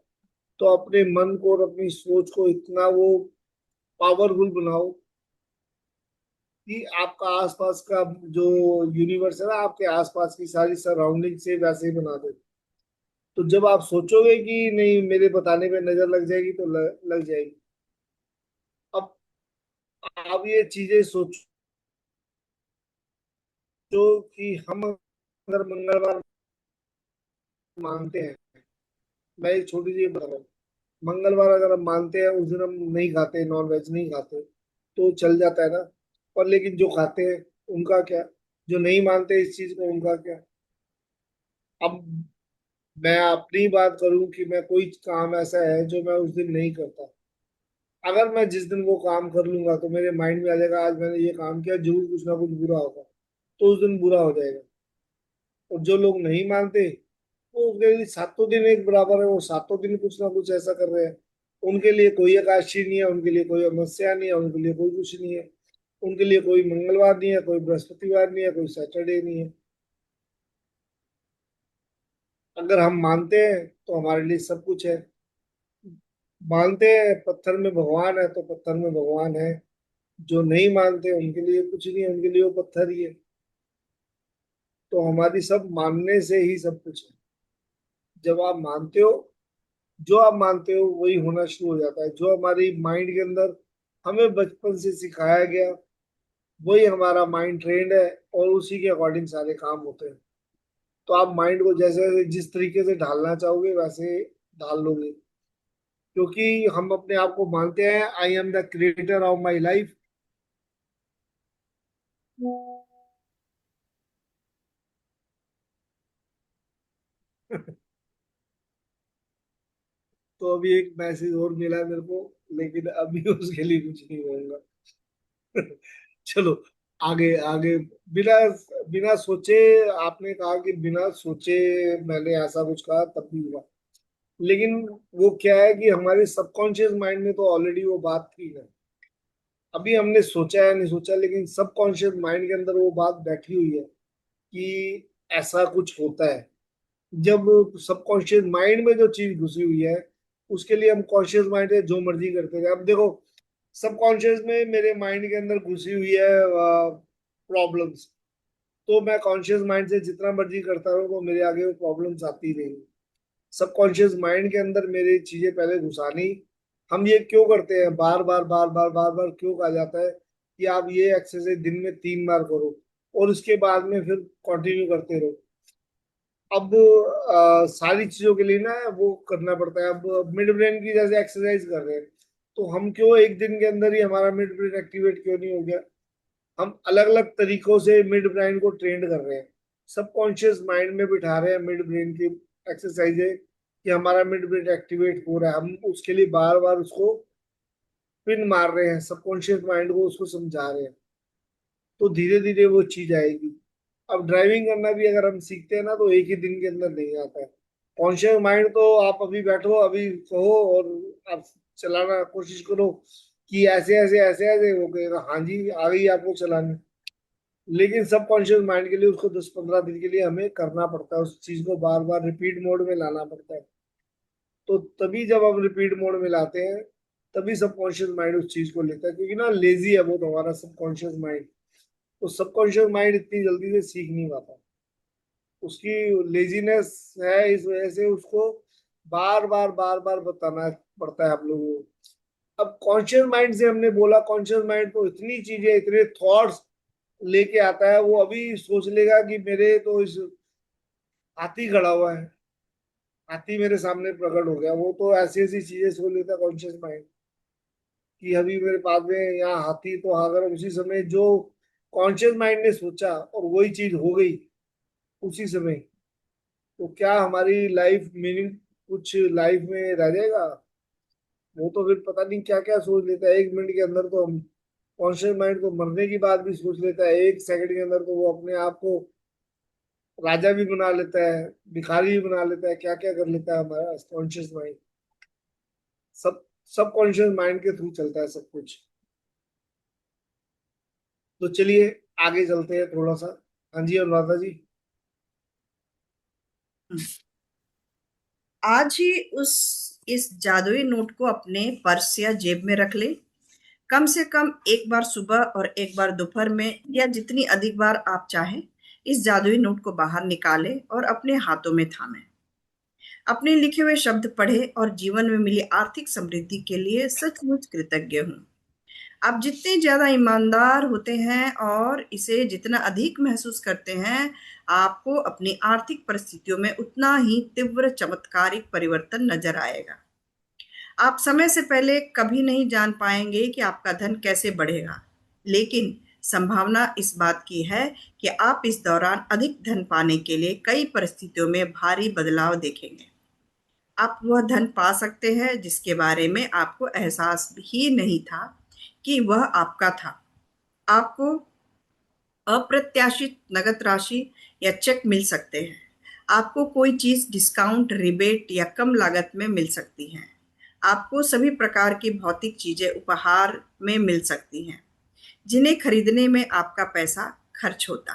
तो अपने मन को और अपनी सोच को इतना वो पावरफुल बनाओ कि आपका आसपास का जो यूनिवर्स है ना, आपके आसपास की सारी सराउंडिंग से वैसे ही बना दे। तो जब आप सोचोगे कि नहीं मेरे बताने पे नजर लग जाएगी, तो लग जाएगी। अब आप ये चीजें सोचो कि हम अगर मंगलवार मानते हैं, मैं एक छोटी सी बता रहा हूँ, मंगलवार अगर हम मानते हैं उस दिन हम नहीं खाते, नॉन वेज नहीं खाते, तो चल जाता है ना। और लेकिन जो खाते हैं उनका क्या, जो नहीं मानते इस चीज को उनका क्या। अब मैं अपनी बात करूं कि मैं कोई काम ऐसा है जो मैं उस दिन नहीं करता, अगर मैं जिस दिन वो काम कर लूंगा तो मेरे माइंड में आ जाएगा आज मैंने ये काम किया, जरूर कुछ ना कुछ बुरा होगा, तो उस दिन बुरा हो जाएगा। और जो लोग नहीं मानते, वो उनके लिए सातों दिन एक बराबर है, वो सातों दिन कुछ ना कुछ ऐसा कर रहे हैं। उनके लिए कोई एकादशी नहीं है, उनके लिए कोई अमावस्या नहीं है, उनके लिए कोई कुछ नहीं है। उनके लिए कोई मंगलवार नहीं है, कोई बृहस्पतिवार नहीं है, कोई सैटरडे नहीं है। अगर हम मानते हैं तो हमारे लिए सब कुछ है। मानते हैं पत्थर में भगवान है तो पत्थर में भगवान है। जो नहीं मानते उनके लिए कुछ नहीं है, उनके लिए वो पत्थर ही है। तो हमारी सब मानने से ही सब कुछ है। जब आप मानते हो, जो आप मानते हो वही होना शुरू हो जाता है। जो हमारी माइंड के अंदर हमें बचपन से सिखाया गया, वही हमारा माइंड ट्रेंड है, और उसी के अकॉर्डिंग सारे काम होते हैं। तो आप माइंड को जैसे जिस तरीके से ढालना चाहोगे वैसे ढाल लोगे, क्योंकि हम अपने आप को मानते हैं I am the creator of my life. तो अभी एक मैसेज और मिला मेरे को, लेकिन अभी उसके लिए कुछ नहीं होगा। चलो, आगे आगे। बिना बिना सोचे, आपने कहा कि बिना सोचे मैंने ऐसा कुछ कहा तब भी हुआ। लेकिन वो क्या है कि हमारे सबकॉन्शियस माइंड में तो ऑलरेडी वो बात थी है। अभी हमने सोचा या नहीं सोचा, लेकिन सबकॉन्शियस माइंड के अंदर वो बात बैठी हुई है कि ऐसा कुछ होता है। जब सबकॉन्शियस माइंड में जो चीज घुसी हुई है, उसके लिए हम कॉन्शियस माइंड से जो मर्जी करते हैं। अब देखो, सबकॉन्शियस में मेरे माइंड के अंदर घुसी हुई है प्रॉब्लम्स, तो मैं कॉन्शियस माइंड से जितना मर्जी करता रहूँ तो मेरे आगे वो प्रॉब्लम्स आती ही नहीं। सबकॉन्शियस माइंड के अंदर मेरी चीजें पहले घुसानी। हम ये क्यों करते हैं, बार बार बार बार बार बार क्यों कहा जाता है कि आप ये एक्सरसाइज दिन में 3 बार करो, और उसके बाद में फिर कंटिन्यू करते रहो। अब सारी चीजों के लिए ना वो करना पड़ता है। अब मिड ब्रेन की जैसे एक्सरसाइज कर रहे हैं, तो हम क्यों एक दिन के अंदर ही हमारा मिड ब्रेन एक्टिवेट क्यों नहीं हो गया? हम अलग अलग तरीकों से मिड ब्रेन को ट्रेंड कर रहे हैं, सबकॉन्शियस माइंड में बिठा रहे हैं मिड ब्रेन की एक्सरसाइज है कि हमारा मिड ब्रेन एक्टिवेट हो रहा है। हम उसके लिए बार बार उसको पिन मार रहे हैं, सबकॉन्शियस माइंड को उसको समझा रहे हैं। तो धीरे धीरे वो चीज आएगी। अब ड्राइविंग करना भी अगर हम सीखते हैं ना, तो एक ही दिन के अंदर नहीं आता है। कॉन्शियस माइंड तो आप अभी बैठो, अभी कहो, और आप चलाना कोशिश करो कि ऐसे ऐसे ऐसे ऐसे, वो कहेगा हाँ जी आ गई आपको चलाने। लेकिन सबकॉन्शियस माइंड के लिए उसको 10-15 दिन के लिए हमें करना पड़ता है, उस चीज को बार बार रिपीट मोड में लाना पड़ता है। तो तभी जब हम रिपीट मोड में लाते हैं, तभी सबकॉन्शियस माइंड उस चीज को लेता है, क्योंकि ना लेजी है वो तो हमारा सबकॉन्शियस माइंड। तो सबकॉन्शियस माइंड इतनी जल्दी से सीख नहीं पाता, उसकी लेजीनेस है, इस वजह से उसको बार बार बार बार बताना पड़ता है आप लोगों को। अब कॉन्शियस माइंड से हमने बोला, कॉन्शियस माइंड तो इतनी चीजें, इतने थॉट्स लेके आता है। वो अभी सोच लेगा कि मेरे तो इस हाथी खड़ा हुआ है, हाथी मेरे सामने प्रकट हो गया। वो तो ऐसी ऐसी चीजें सोच लेता है कॉन्शियस माइंड कि अभी मेरे पास में यहाँ हाथी, तो अगर उसी समय जो कॉन्शियस माइंड ने सोचा और वही चीज हो गई उसी समय, तो क्या हमारी लाइफ मीनिंग कुछ लाइफ में रह जाएगा? वो तो फिर पता नहीं क्या क्या सोच लेता है 1 मिनट के अंदर। तो हम कॉन्शियस माइंड को मरने की बात भी सोच लेता है 1 सेकंड के अंदर। तो वो अपने आप को राजा भी बना लेता है, भिखारी भी बना लेता है, क्या क्या कर लेता है हमारा कॉन्शियस माइंड। सब सबकॉन्शियस माइंड के थ्रू चलता है सब कुछ। तो चलिए आगे चलते हैं थोड़ा सा। हाँ जी अनुराधा जी। आज ही उस इस जादुई नोट को अपने पर्स या जेब में रख ले। कम से कम एक बार सुबह और एक बार दोपहर में, या जितनी अधिक बार आप चाहें, इस जादुई नोट को बाहर निकालें और अपने हाथों में थामें। अपने लिखे हुए शब्द पढ़े और जीवन में मिली आर्थिक समृद्धि के लिए सचमुच कृतज्ञ हूँ। आप जितने ज्यादा ईमानदार होते हैं और इसे जितना अधिक महसूस करते हैं, आपको अपनी आर्थिक परिस्थितियों में उतना ही तीव्र चमत्कारिक परिवर्तन नजर आएगा। आप समय से पहले कभी नहीं जान पाएंगे कि आपका धन कैसे बढ़ेगा, लेकिन संभावना इस बात की है कि आप इस दौरान अधिक धन पाने के लिए कई परिस्थितियों में भारी बदलाव देखेंगे। आप वह धन पा सकते हैं जिसके बारे में आपको एहसास ही नहीं था कि वह आपका था। आपको अप्रत्याशित नगद राशि या चेक मिल सकते हैं। आपको कोई चीज डिस्काउंट, रिबेट या कम लागत में मिल सकती है। आपको सभी प्रकार की भौतिक चीजें उपहार में मिल सकती हैं, जिन्हें खरीदने में आपका पैसा खर्च होता।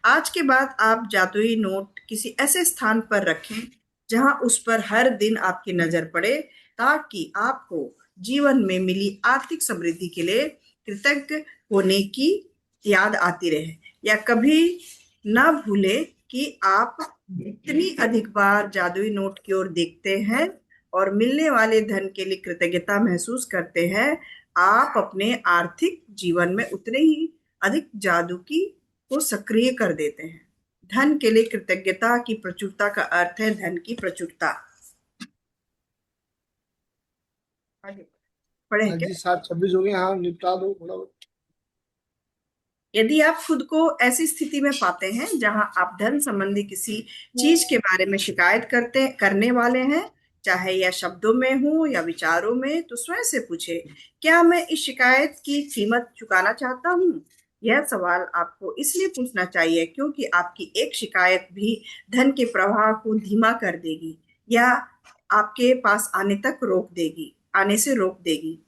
आज के बाद आप जादुई नोट किसी ऐसे स्थान पर रखें जहां उस पर हर दिन आपकी नजर पड़े, ताकि आपको जीवन में मिली आर्थिक समृद्धि के लिए कृतज्ञ होने की याद आती रहे। या कभी ना भूले कि आप जितनी अधिक बार जादुई नोट की ओर देखते हैं और मिलने वाले धन के लिए कृतज्ञता महसूस करते हैं, आप अपने आर्थिक जीवन में उतने ही अधिक जादू की को सक्रिय कर देते हैं। धन के लिए कृतज्ञता की प्रचुरता का अर्थ है धन की प्रचुरता। आगे पढ़े हाँ क्या? जी, 7:26 हो गए। हाँ, निपटा दो थोड़ा। यदि आप खुद को ऐसी स्थिति में पाते हैं जहां आप धन संबंधी किसी चीज के बारे में शिकायत करने वाले हैं, चाहे यह शब्दों में हो या विचारों में, तो स्वयं से पूछे, क्या मैं इस शिकायत की कीमत चुकाना चाहता हूँ? यह सवाल आपको इसलिए पूछना चाहिए क्योंकि आपकी एक शिकायत भी धन के प्रवाह को धीमा कर देगी या आपके पास आने से रोक देगी।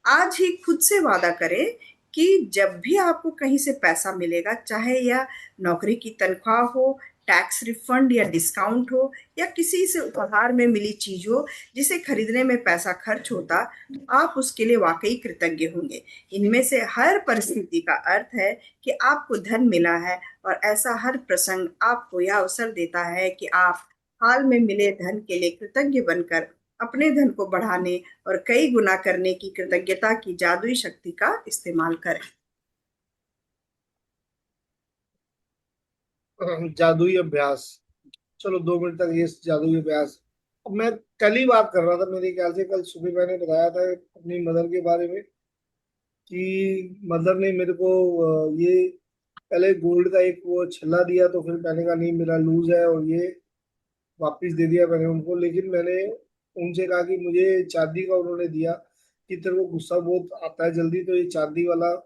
आज ही खुद से वादा करें कि जब भी आपको कहीं से पैसा मिलेगा, चाहे यह नौकरी की तनख्वाह हो, टैक्स रिफंड या डिस्काउंट हो, या किसी से उपहार में मिली चीज हो जिसे खरीदने में पैसा खर्च होता, तो आप उसके लिए वाकई कृतज्ञ होंगे। इनमें से हर परिस्थिति का अर्थ है कि आपको धन मिला है, और ऐसा हर प्रसंग आपको यह अवसर देता है कि आप हाल में मिले धन के लिए कृतज्ञ बनकर अपने धन को बढ़ाने और कई गुना करने की कृतज्ञता की जादुई शक्ति का इस्तेमाल करें। जादुई अभ्यास। चलो 2 मिनट तक ये जादुई अभ्यास। अब मैं कल ही बात कर रहा था, मेरे ख्याल से कल सुबह मैंने बताया था अपनी मदर के बारे में कि मदर ने मेरे को ये पहले गोल्ड का एक वो छल्ला दिया, तो फिर मैंने कहा नहीं मेरा लूज है, और ये वापस दे दिया मैंने उनको। लेकिन मैंने उनसे कहा कि मुझे चांदी का उन्होंने दिया, कि तेरे को गुस्सा बहुत आता है जल्दी, तो ये चांदी वाला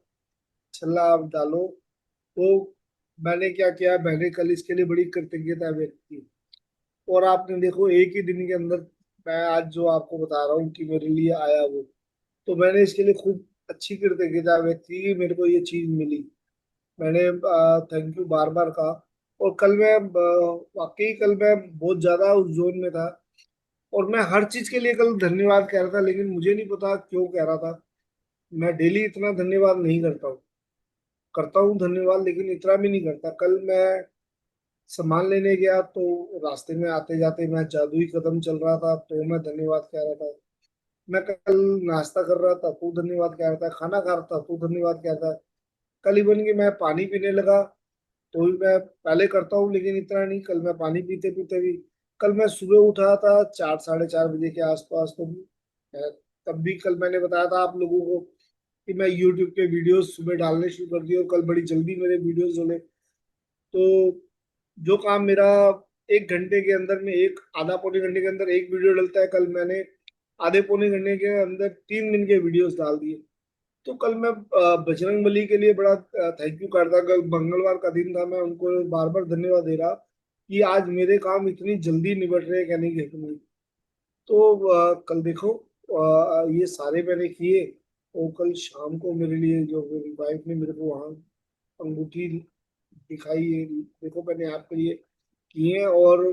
छल्ला आप डालो। तो मैंने क्या किया, मैंने कल इसके लिए बड़ी कृतज्ञता व्यक्त की। और आपने देखो एक ही दिन के अंदर मैं आज जो आपको बता रहा हूँ कि मेरे लिए आया वो, तो मैंने इसके लिए खूब अच्छी कृतज्ञता व्यक्त की कि मेरे को ये चीज मिली। मैंने थैंक यू बार बार कहा। और कल मैं वाकई कल मैं बहुत ज्यादा उस जोन में था, और मैं हर चीज के लिए कल धन्यवाद कह रहा था, लेकिन मुझे नहीं पता क्यों कह रहा था। मैं डेली इतना धन्यवाद नहीं करता हूँ, करता हूँ धन्यवाद लेकिन इतना भी नहीं करता। कल मैं सामान लेने गया तो रास्ते में आते जाते मैं जादुई कदम चल रहा था, तो मैं धन्यवाद कह रहा था। मैं कल नाश्ता कर रहा था तो धन्यवाद कह रहा था, खाना खा रहा था तो धन्यवाद कह रहा था। कल इवन कि मैं पानी पीने लगा तो भी मैं पहले करता हूँ लेकिन इतना नहीं, कल मैं पानी पीते पीते भी। कल मैं सुबह उठा था 4 साढ़े 4 बजे के आसपास, तो तब भी कल मैंने बताया था आप लोगों को कि मैं यूट्यूब के वीडियोस सुबह डालने शुरू कर दिए, और कल बड़ी जल्दी मेरे वीडियोस डले। तो जो काम मेरा 1 घंटे के अंदर में, एक आधा पौने घंटे के अंदर एक वीडियो डलता है, कल मैंने आधे पौने घंटे के अंदर 3 दिन के वीडियोस डाल दिए। तो कल मैं बजरंग बली के लिए बड़ा थैंक यू करता। कल मंगलवार का दिन था, मैं उनको बार बार धन्यवाद दे रहा कि आज मेरे काम इतनी जल्दी निबट रहे हैं, कहने की हद नहीं। तो कल देखो ये सारे मैंने किए। और कल शाम को मेरे लिए जो मेरी वाइफ ने मेरे को वहाँ अंगूठी दिखाई है, देखो मैंने आपके लिए किए हैं। और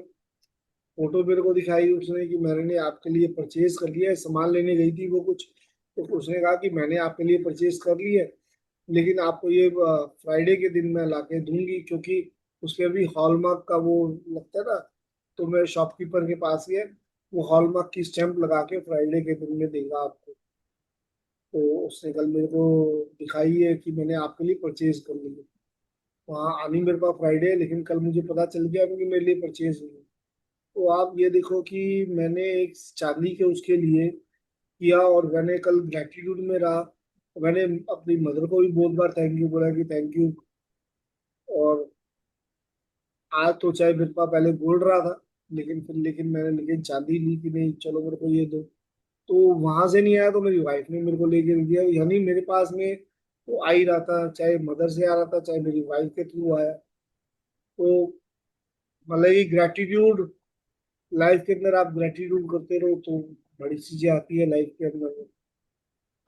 फोटो मेरे को दिखाई उसने कि मैंने आपके लिए परचेज कर लिया है। सामान लेने गई थी वो कुछ, तो उसने कहा कि मैंने आपके लिए परचेज कर ली है, लेकिन आपको ये फ्राइडे के दिन मैं लाके दूंगी, क्योंकि उसके अभी हॉलमार्क का वो लगता है ना। तो मैं शॉपकीपर के पास ही है, वो हॉलमार्क की स्टैंप लगा के फ्राइडे के दिन में देगा आपको। तो उसने कल मेरे को दिखाई है कि मैंने आपके लिए परचेज कर ली है। वहाँ आनी मेरे पास फ्राइडे है, लेकिन कल मुझे पता चल गया कि मेरे लिए परचेज हुई है। तो आप ये देखो कि मैंने एक चांदी के उसके लिए किया, और मैंने कल ग्रेटिट्यूड में रहा। मैंने अपनी मदर को भी बहुत बार थैंक यू बोला कि थैंक यू। और आज तो चाहे मेरे पास पहले गोल्ड रहा था, लेकिन चांदी ली कि नहीं चलो मेरे को ये दो। तो वहां से नहीं आया तो मेरी वाइफ ने मेरे को लेके दिया, यानी मेरे पास में वो आ ही रहा था, चाहे मदर से आ रहा था चाहे मेरी वाइफ के थ्रू आया। तो मतलब ये ग्रेटिट्यूड, लाइफ के अंदर आप ग्रेटिट्यूड करते रहो तो बड़ी चीजें आती है लाइफ के अंदर।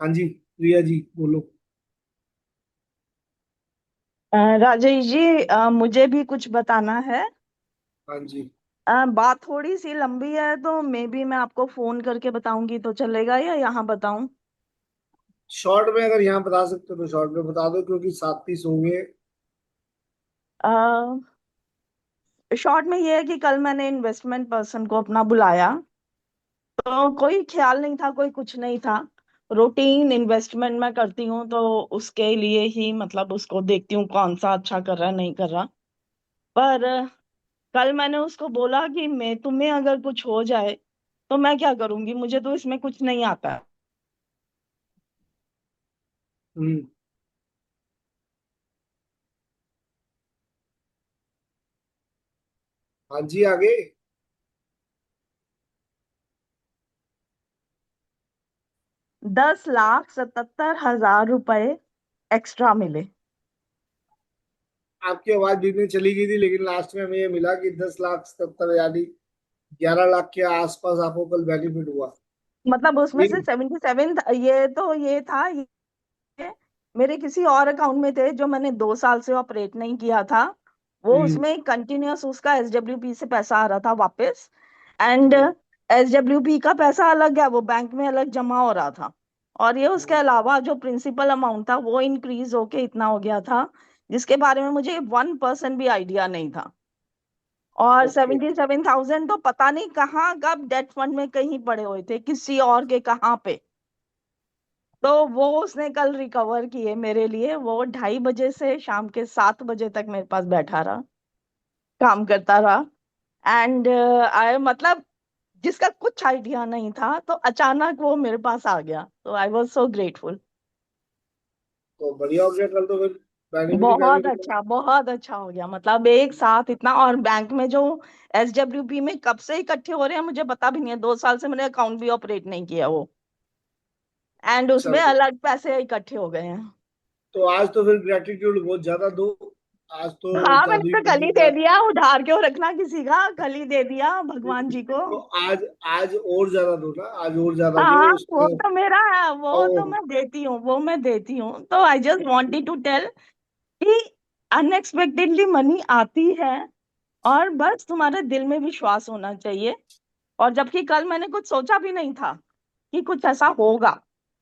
हाँ जी, प्रिया जी बोलो। राजेश जी, मुझे भी कुछ बताना है। हाँ जी। बात थोड़ी सी लंबी है, तो मैं आपको फोन करके बताऊंगी तो चलेगा, या यहाँ बताऊं? शॉर्ट में अगर यहाँ बता सकते हो तो शॉर्ट में बता दो, क्योंकि 7:30 हो गए। अ, शॉर्ट में ये है कि कल मैंने इन्वेस्टमेंट पर्सन को अपना बुलाया, तो कोई ख्याल नहीं था, कोई कुछ नहीं था। रूटीन इन्वेस्टमेंट मैं करती हूँ, तो उसके लिए ही मतलब उसको देखती हूँ कौन सा अच्छा कर रहा है नहीं कर रहा। पर कल मैंने उसको बोला कि मैं तुम्हें अगर कुछ हो जाए तो मैं क्या करूंगी, मुझे तो इसमें कुछ नहीं आता। हम्म। हाँ जी, आगे। 10,77,000 रुपए एक्स्ट्रा मिले। आपकी आवाज बीच में चली गई थी, लेकिन लास्ट में हमें ये मिला कि 10,77,000 यानी 11 लाख के आसपास आपको कल बेनिफिट हुआ। मतलब उसमें से ये 77, ये था, ये मेरे किसी और अकाउंट में थे जो मैंने 2 साल से ऑपरेट नहीं किया था। वो हम्म, उसमें कंटिन्यूअस उसका एसडब्ल्यूपी से पैसा आ रहा था वापस। एंड एसडब्ल्यूपी का पैसा अलग है, वो बैंक में अलग जमा हो रहा था। और ये उसके हम्म, अलावा जो प्रिंसिपल अमाउंट था वो इंक्रीज होके इतना हो गया था, जिसके बारे में मुझे 1% भी आइडिया नहीं था। और ओके। 77,000 तो पता नहीं कहाँ कब डेट फंड में कहीं पड़े हुए थे, किसी और के कहाँ पे। तो वो उसने कल रिकवर किए मेरे लिए। वो 2:30 बजे से शाम के 7 बजे तक मेरे पास बैठा रहा, काम करता रहा। एंड आई मतलब जिसका कुछ आइडिया नहीं था, तो अचानक वो मेरे पास आ गया, तो आई वॉज सो ग्रेटफुल। तो बढ़िया हो गया, कल तो फिर बेनिफिट ही बहुत बेनिफिट। अच्छा, बहुत अच्छा हो गया, मतलब एक साथ इतना। और बैंक में जो एसडब्ल्यूपी में कब से इकट्ठे हो रहे हैं मुझे पता भी नहीं है, 2 साल से मैंने अकाउंट भी ऑपरेट नहीं किया वो। एंड उसमें चलो, अलग पैसे इकट्ठे हो गए हैं। तो आज तो फिर ग्रेटिट्यूड बहुत ज्यादा दो। आज तो हाँ, मैंने जादुई तो कल ही पंडित दे का। दिया, उधार क्यों रखना किसी का, कल ही दे दिया भगवान जी को। तो आज आज और ज्यादा दो ना, आज और ज्यादा दो हाँ, वो उसमें। तो मेरा है, वो तो और मैं देती हूँ, वो मैं देती हूँ। तो I just wanted to tell कि अनएक्सपेक्टेडली मनी आती है, और बस तुम्हारे दिल में विश्वास होना चाहिए। और जबकि कल मैंने कुछ सोचा भी नहीं था कि कुछ ऐसा होगा।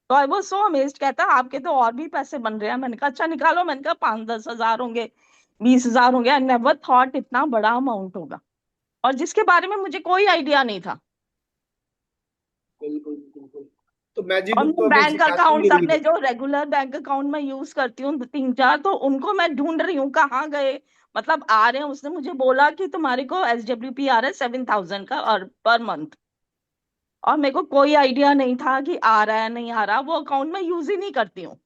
तो आई वाज सो अमेज्ड। कहता आपके तो और भी पैसे बन रहे हैं। मैंने कहा अच्छा निकालो। मैंने कहा 5-10 हजार होंगे, 20 हजार होंगे। आई नेवर थॉट इतना बड़ा अमाउंट होगा, और जिसके बारे में मुझे कोई आइडिया नहीं था। बिल्कुल बिल्कुल। तो मैजिक और बुक मैं तो हमें बैंक सिखाती है अकाउंट्स, बिल्कुल। अपने जो रेगुलर बैंक अकाउंट में यूज करती हूँ 3-4, तो उनको मैं ढूंढ रही हूँ कहाँ गए। मतलब आ रहे हैं, उसने मुझे बोला कि तुम्हारे को एसडब्ल्यूपी आ रहा है 7,000 का और पर मंथ। और मेरे को कोई आइडिया नहीं था कि आ रहा है नहीं आ रहा, वो अकाउंट में यूज ही नहीं करती हूँ,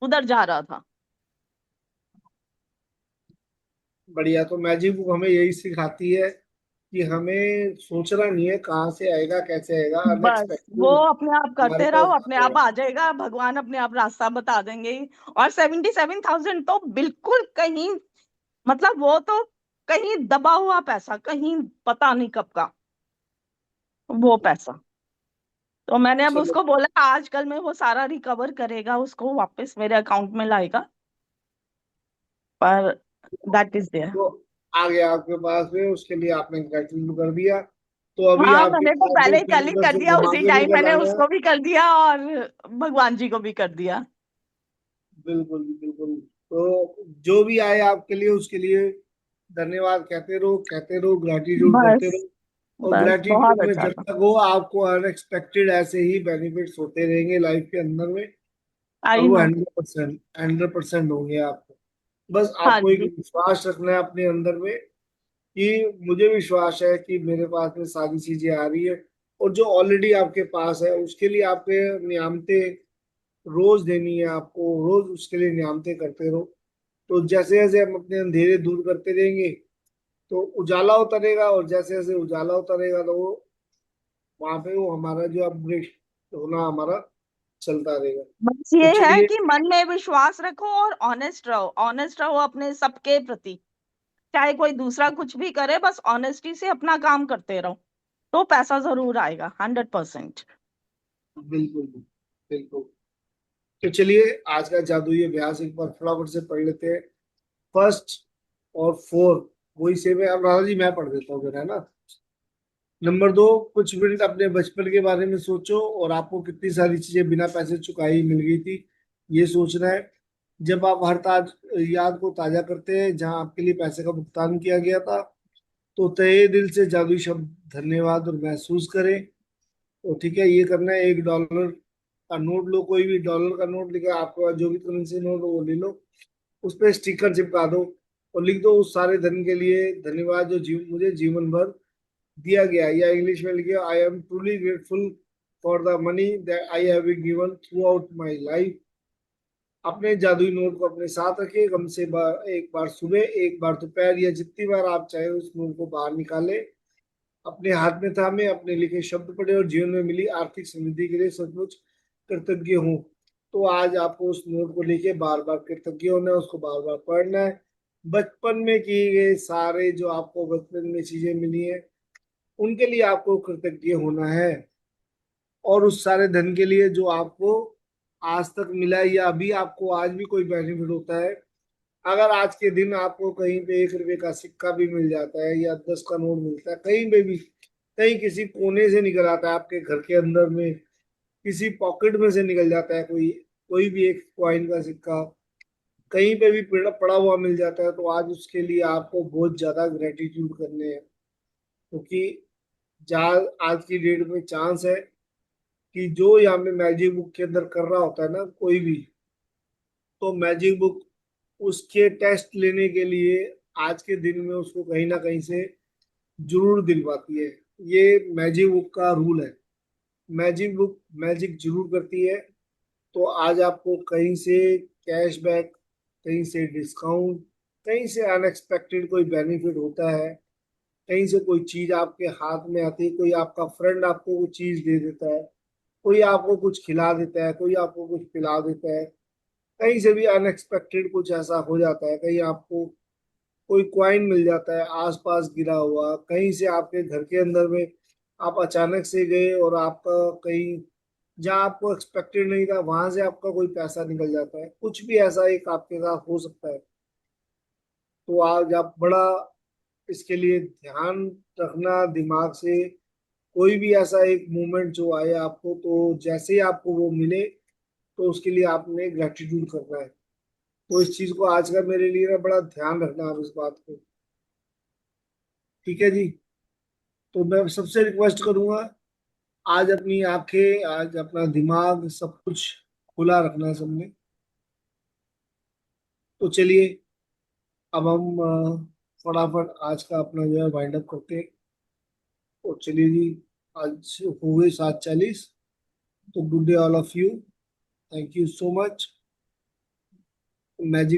उधर जा रहा था। बढ़िया। तो मैजिक बुक हमें यही सिखाती है कि हमें सोचना नहीं है कहाँ से आएगा कैसे आएगा, बस वो अनएक्सपेक्टेड अपने आप हमारे करते रहो, पास आ अपने आप जाएगा। आ जाएगा, भगवान अपने आप रास्ता बता देंगे। और 77,000 तो बिल्कुल कहीं, मतलब वो तो कहीं दबा हुआ पैसा, कहीं पता नहीं कब का वो पैसा। तो मैंने अब चलो, उसको बोला आजकल में वो सारा रिकवर करेगा, उसको वापस मेरे अकाउंट में लाएगा। पर दैट इज देयर। तो आ गया आपके पास में, उसके लिए आपने ग्रेटिट्यूड कर दिया। तो अभी हाँ, आपके मैंने तो पास जो पहले फिर कल ही उधर कर से दिया, घुमा उसी के टाइम लेकर मैंने लाना है। उसको भी कर दिया और भगवान जी को भी कर दिया। बिल्कुल बिल्कुल। तो जो भी आए आपके लिए उसके लिए धन्यवाद कहते रहो, ग्रेटिट्यूड करते बस, रहो। और बस बहुत ग्रेटिट्यूड में अच्छा जब था। तक हो आपको अनएक्सपेक्टेड ऐसे ही बेनिफिट्स होते रहेंगे लाइफ के अंदर में। और आई वो नो। 100% होंगे आपको। बस हाँ आपको एक जी। विश्वास रखना है अपने अंदर में कि मुझे विश्वास है कि मेरे पास में सारी चीजें आ रही है। और जो ऑलरेडी आपके पास है उसके लिए आपके नियामतें रोज देनी है आपको, रोज उसके लिए नियामतें करते रहो। तो जैसे जैसे हम अपने अंधेरे दूर करते रहेंगे तो उजाला होता रहेगा, और जैसे जैसे उजाला होता रहेगा तो वो वहां पे वो हमारा जो अपग्रेड होना हमारा चलता रहेगा। बस तो ये है चलिए। कि मन में विश्वास रखो और ऑनेस्ट रहो, ऑनेस्ट रहो अपने सबके प्रति। चाहे कोई दूसरा कुछ भी करे, बस ऑनेस्टी से अपना काम करते रहो, तो पैसा जरूर आएगा 100%। बिल्कुल बिल्कुल। तो चलिए, आज का जादुई अभ्यास एक बार फटाफट से पढ़ लेते हैं। फर्स्ट और फोर वही सेम है। अब राधा जी मैं पढ़ देता हूँ फिर, है ना। नंबर 2, कुछ मिनट अपने बचपन के बारे में सोचो और आपको कितनी सारी चीजें बिना पैसे चुकाई मिल गई थी, ये सोचना है। जब आप हर याद को ताजा करते हैं जहां आपके लिए पैसे का भुगतान किया गया था। तो तहे दिल से जादुई शब्द धन्यवाद और महसूस करें। तो ठीक है, ये करना है। $1 का नोट लो, कोई भी डॉलर का नोट लिखा, आपके पास जो भी करेंसी नोट हो वो ले लो, उस पर स्टिकर चिपका दो और लिख दो उस सारे धन के लिए धन्यवाद जो मुझे जीवन भर दिया गया। या इंग्लिश में लिखे, I am truly grateful for the money that I have been given throughout my life. अपने जादुई नोट को अपने साथ रखिए। कम से एक बार सुबह, एक बार दोपहर, या जितनी बार आप चाहे उस नोट को बाहर निकाले, अपने हाथ में थामे, अपने लिखे शब्द पढ़े और जीवन में मिली आर्थिक समृद्धि के लिए सचमुच कृतज्ञ हूँ। तो आज आपको उस नोट को लेके बार बार कृतज्ञ होना है, उसको बार बार पढ़ना है। बचपन में किए गए सारे जो आपको बचपन में चीजें मिली हैं, उनके लिए आपको कृतज्ञ होना है। और उस सारे धन के लिए जो आपको आज तक मिला है, या अभी आपको आज भी कोई बेनिफिट होता है। अगर आज के दिन आपको कहीं पे $1 का सिक्का भी मिल जाता है या 10 का नोट मिलता है, कहीं पे भी, कहीं किसी कोने से निकल आता है आपके घर के अंदर में, किसी पॉकेट में से निकल जाता है कोई कोई भी एक कॉइन का सिक्का, कहीं पे भी पड़ा हुआ मिल जाता है, तो आज उसके लिए आपको बहुत ज्यादा ग्रेटिट्यूड करने हैं। क्योंकि जा आज की डेट में चांस है कि जो यहाँ पे मैजिक बुक के अंदर कर रहा होता है ना कोई भी, तो मैजिक बुक उसके टेस्ट लेने के लिए आज के दिन में उसको कहीं ना कहीं से जरूर दिलवाती है। ये मैजिक बुक का रूल है। मैजिक बुक मैजिक जरूर करती है। तो आज आपको कहीं से कैशबैक, कहीं से डिस्काउंट, कहीं से अनएक्सपेक्टेड कोई बेनिफिट होता है, कहीं से कोई चीज आपके हाथ में आती है, कोई आपका फ्रेंड आपको कोई चीज दे देता है, कोई आपको कुछ खिला देता है, कोई आपको कुछ पिला देता है, कहीं से भी अनएक्सपेक्टेड कुछ ऐसा हो जाता है, कहीं आपको कोई क्वाइन मिल जाता है आसपास गिरा हुआ, कहीं से आपके घर के अंदर में आप अचानक से गए और आपका कहीं जहाँ आपको एक्सपेक्टेड नहीं था वहां से आपका कोई पैसा निकल जाता है, कुछ भी ऐसा एक आपके साथ हो सकता है। तो आज आप बड़ा इसके लिए ध्यान रखना दिमाग से। कोई भी ऐसा एक मोमेंट जो आए आपको, तो जैसे ही आपको वो मिले, तो उसके लिए आपने ग्रेटिट्यूड करना है। तो इस चीज को आज का मेरे लिए ना बड़ा ध्यान रखना आप इस बात को। ठीक है जी। तो मैं सबसे रिक्वेस्ट करूंगा, आज अपनी आंखें, आज अपना दिमाग, सब कुछ खुला रखना सबने। तो चलिए, अब हम फटाफट आज का अपना जो है वाइंड अप करते हैं। तो चलिए जी, आज हो गई 7:40। तो good day all of you. Thank you so much. Magic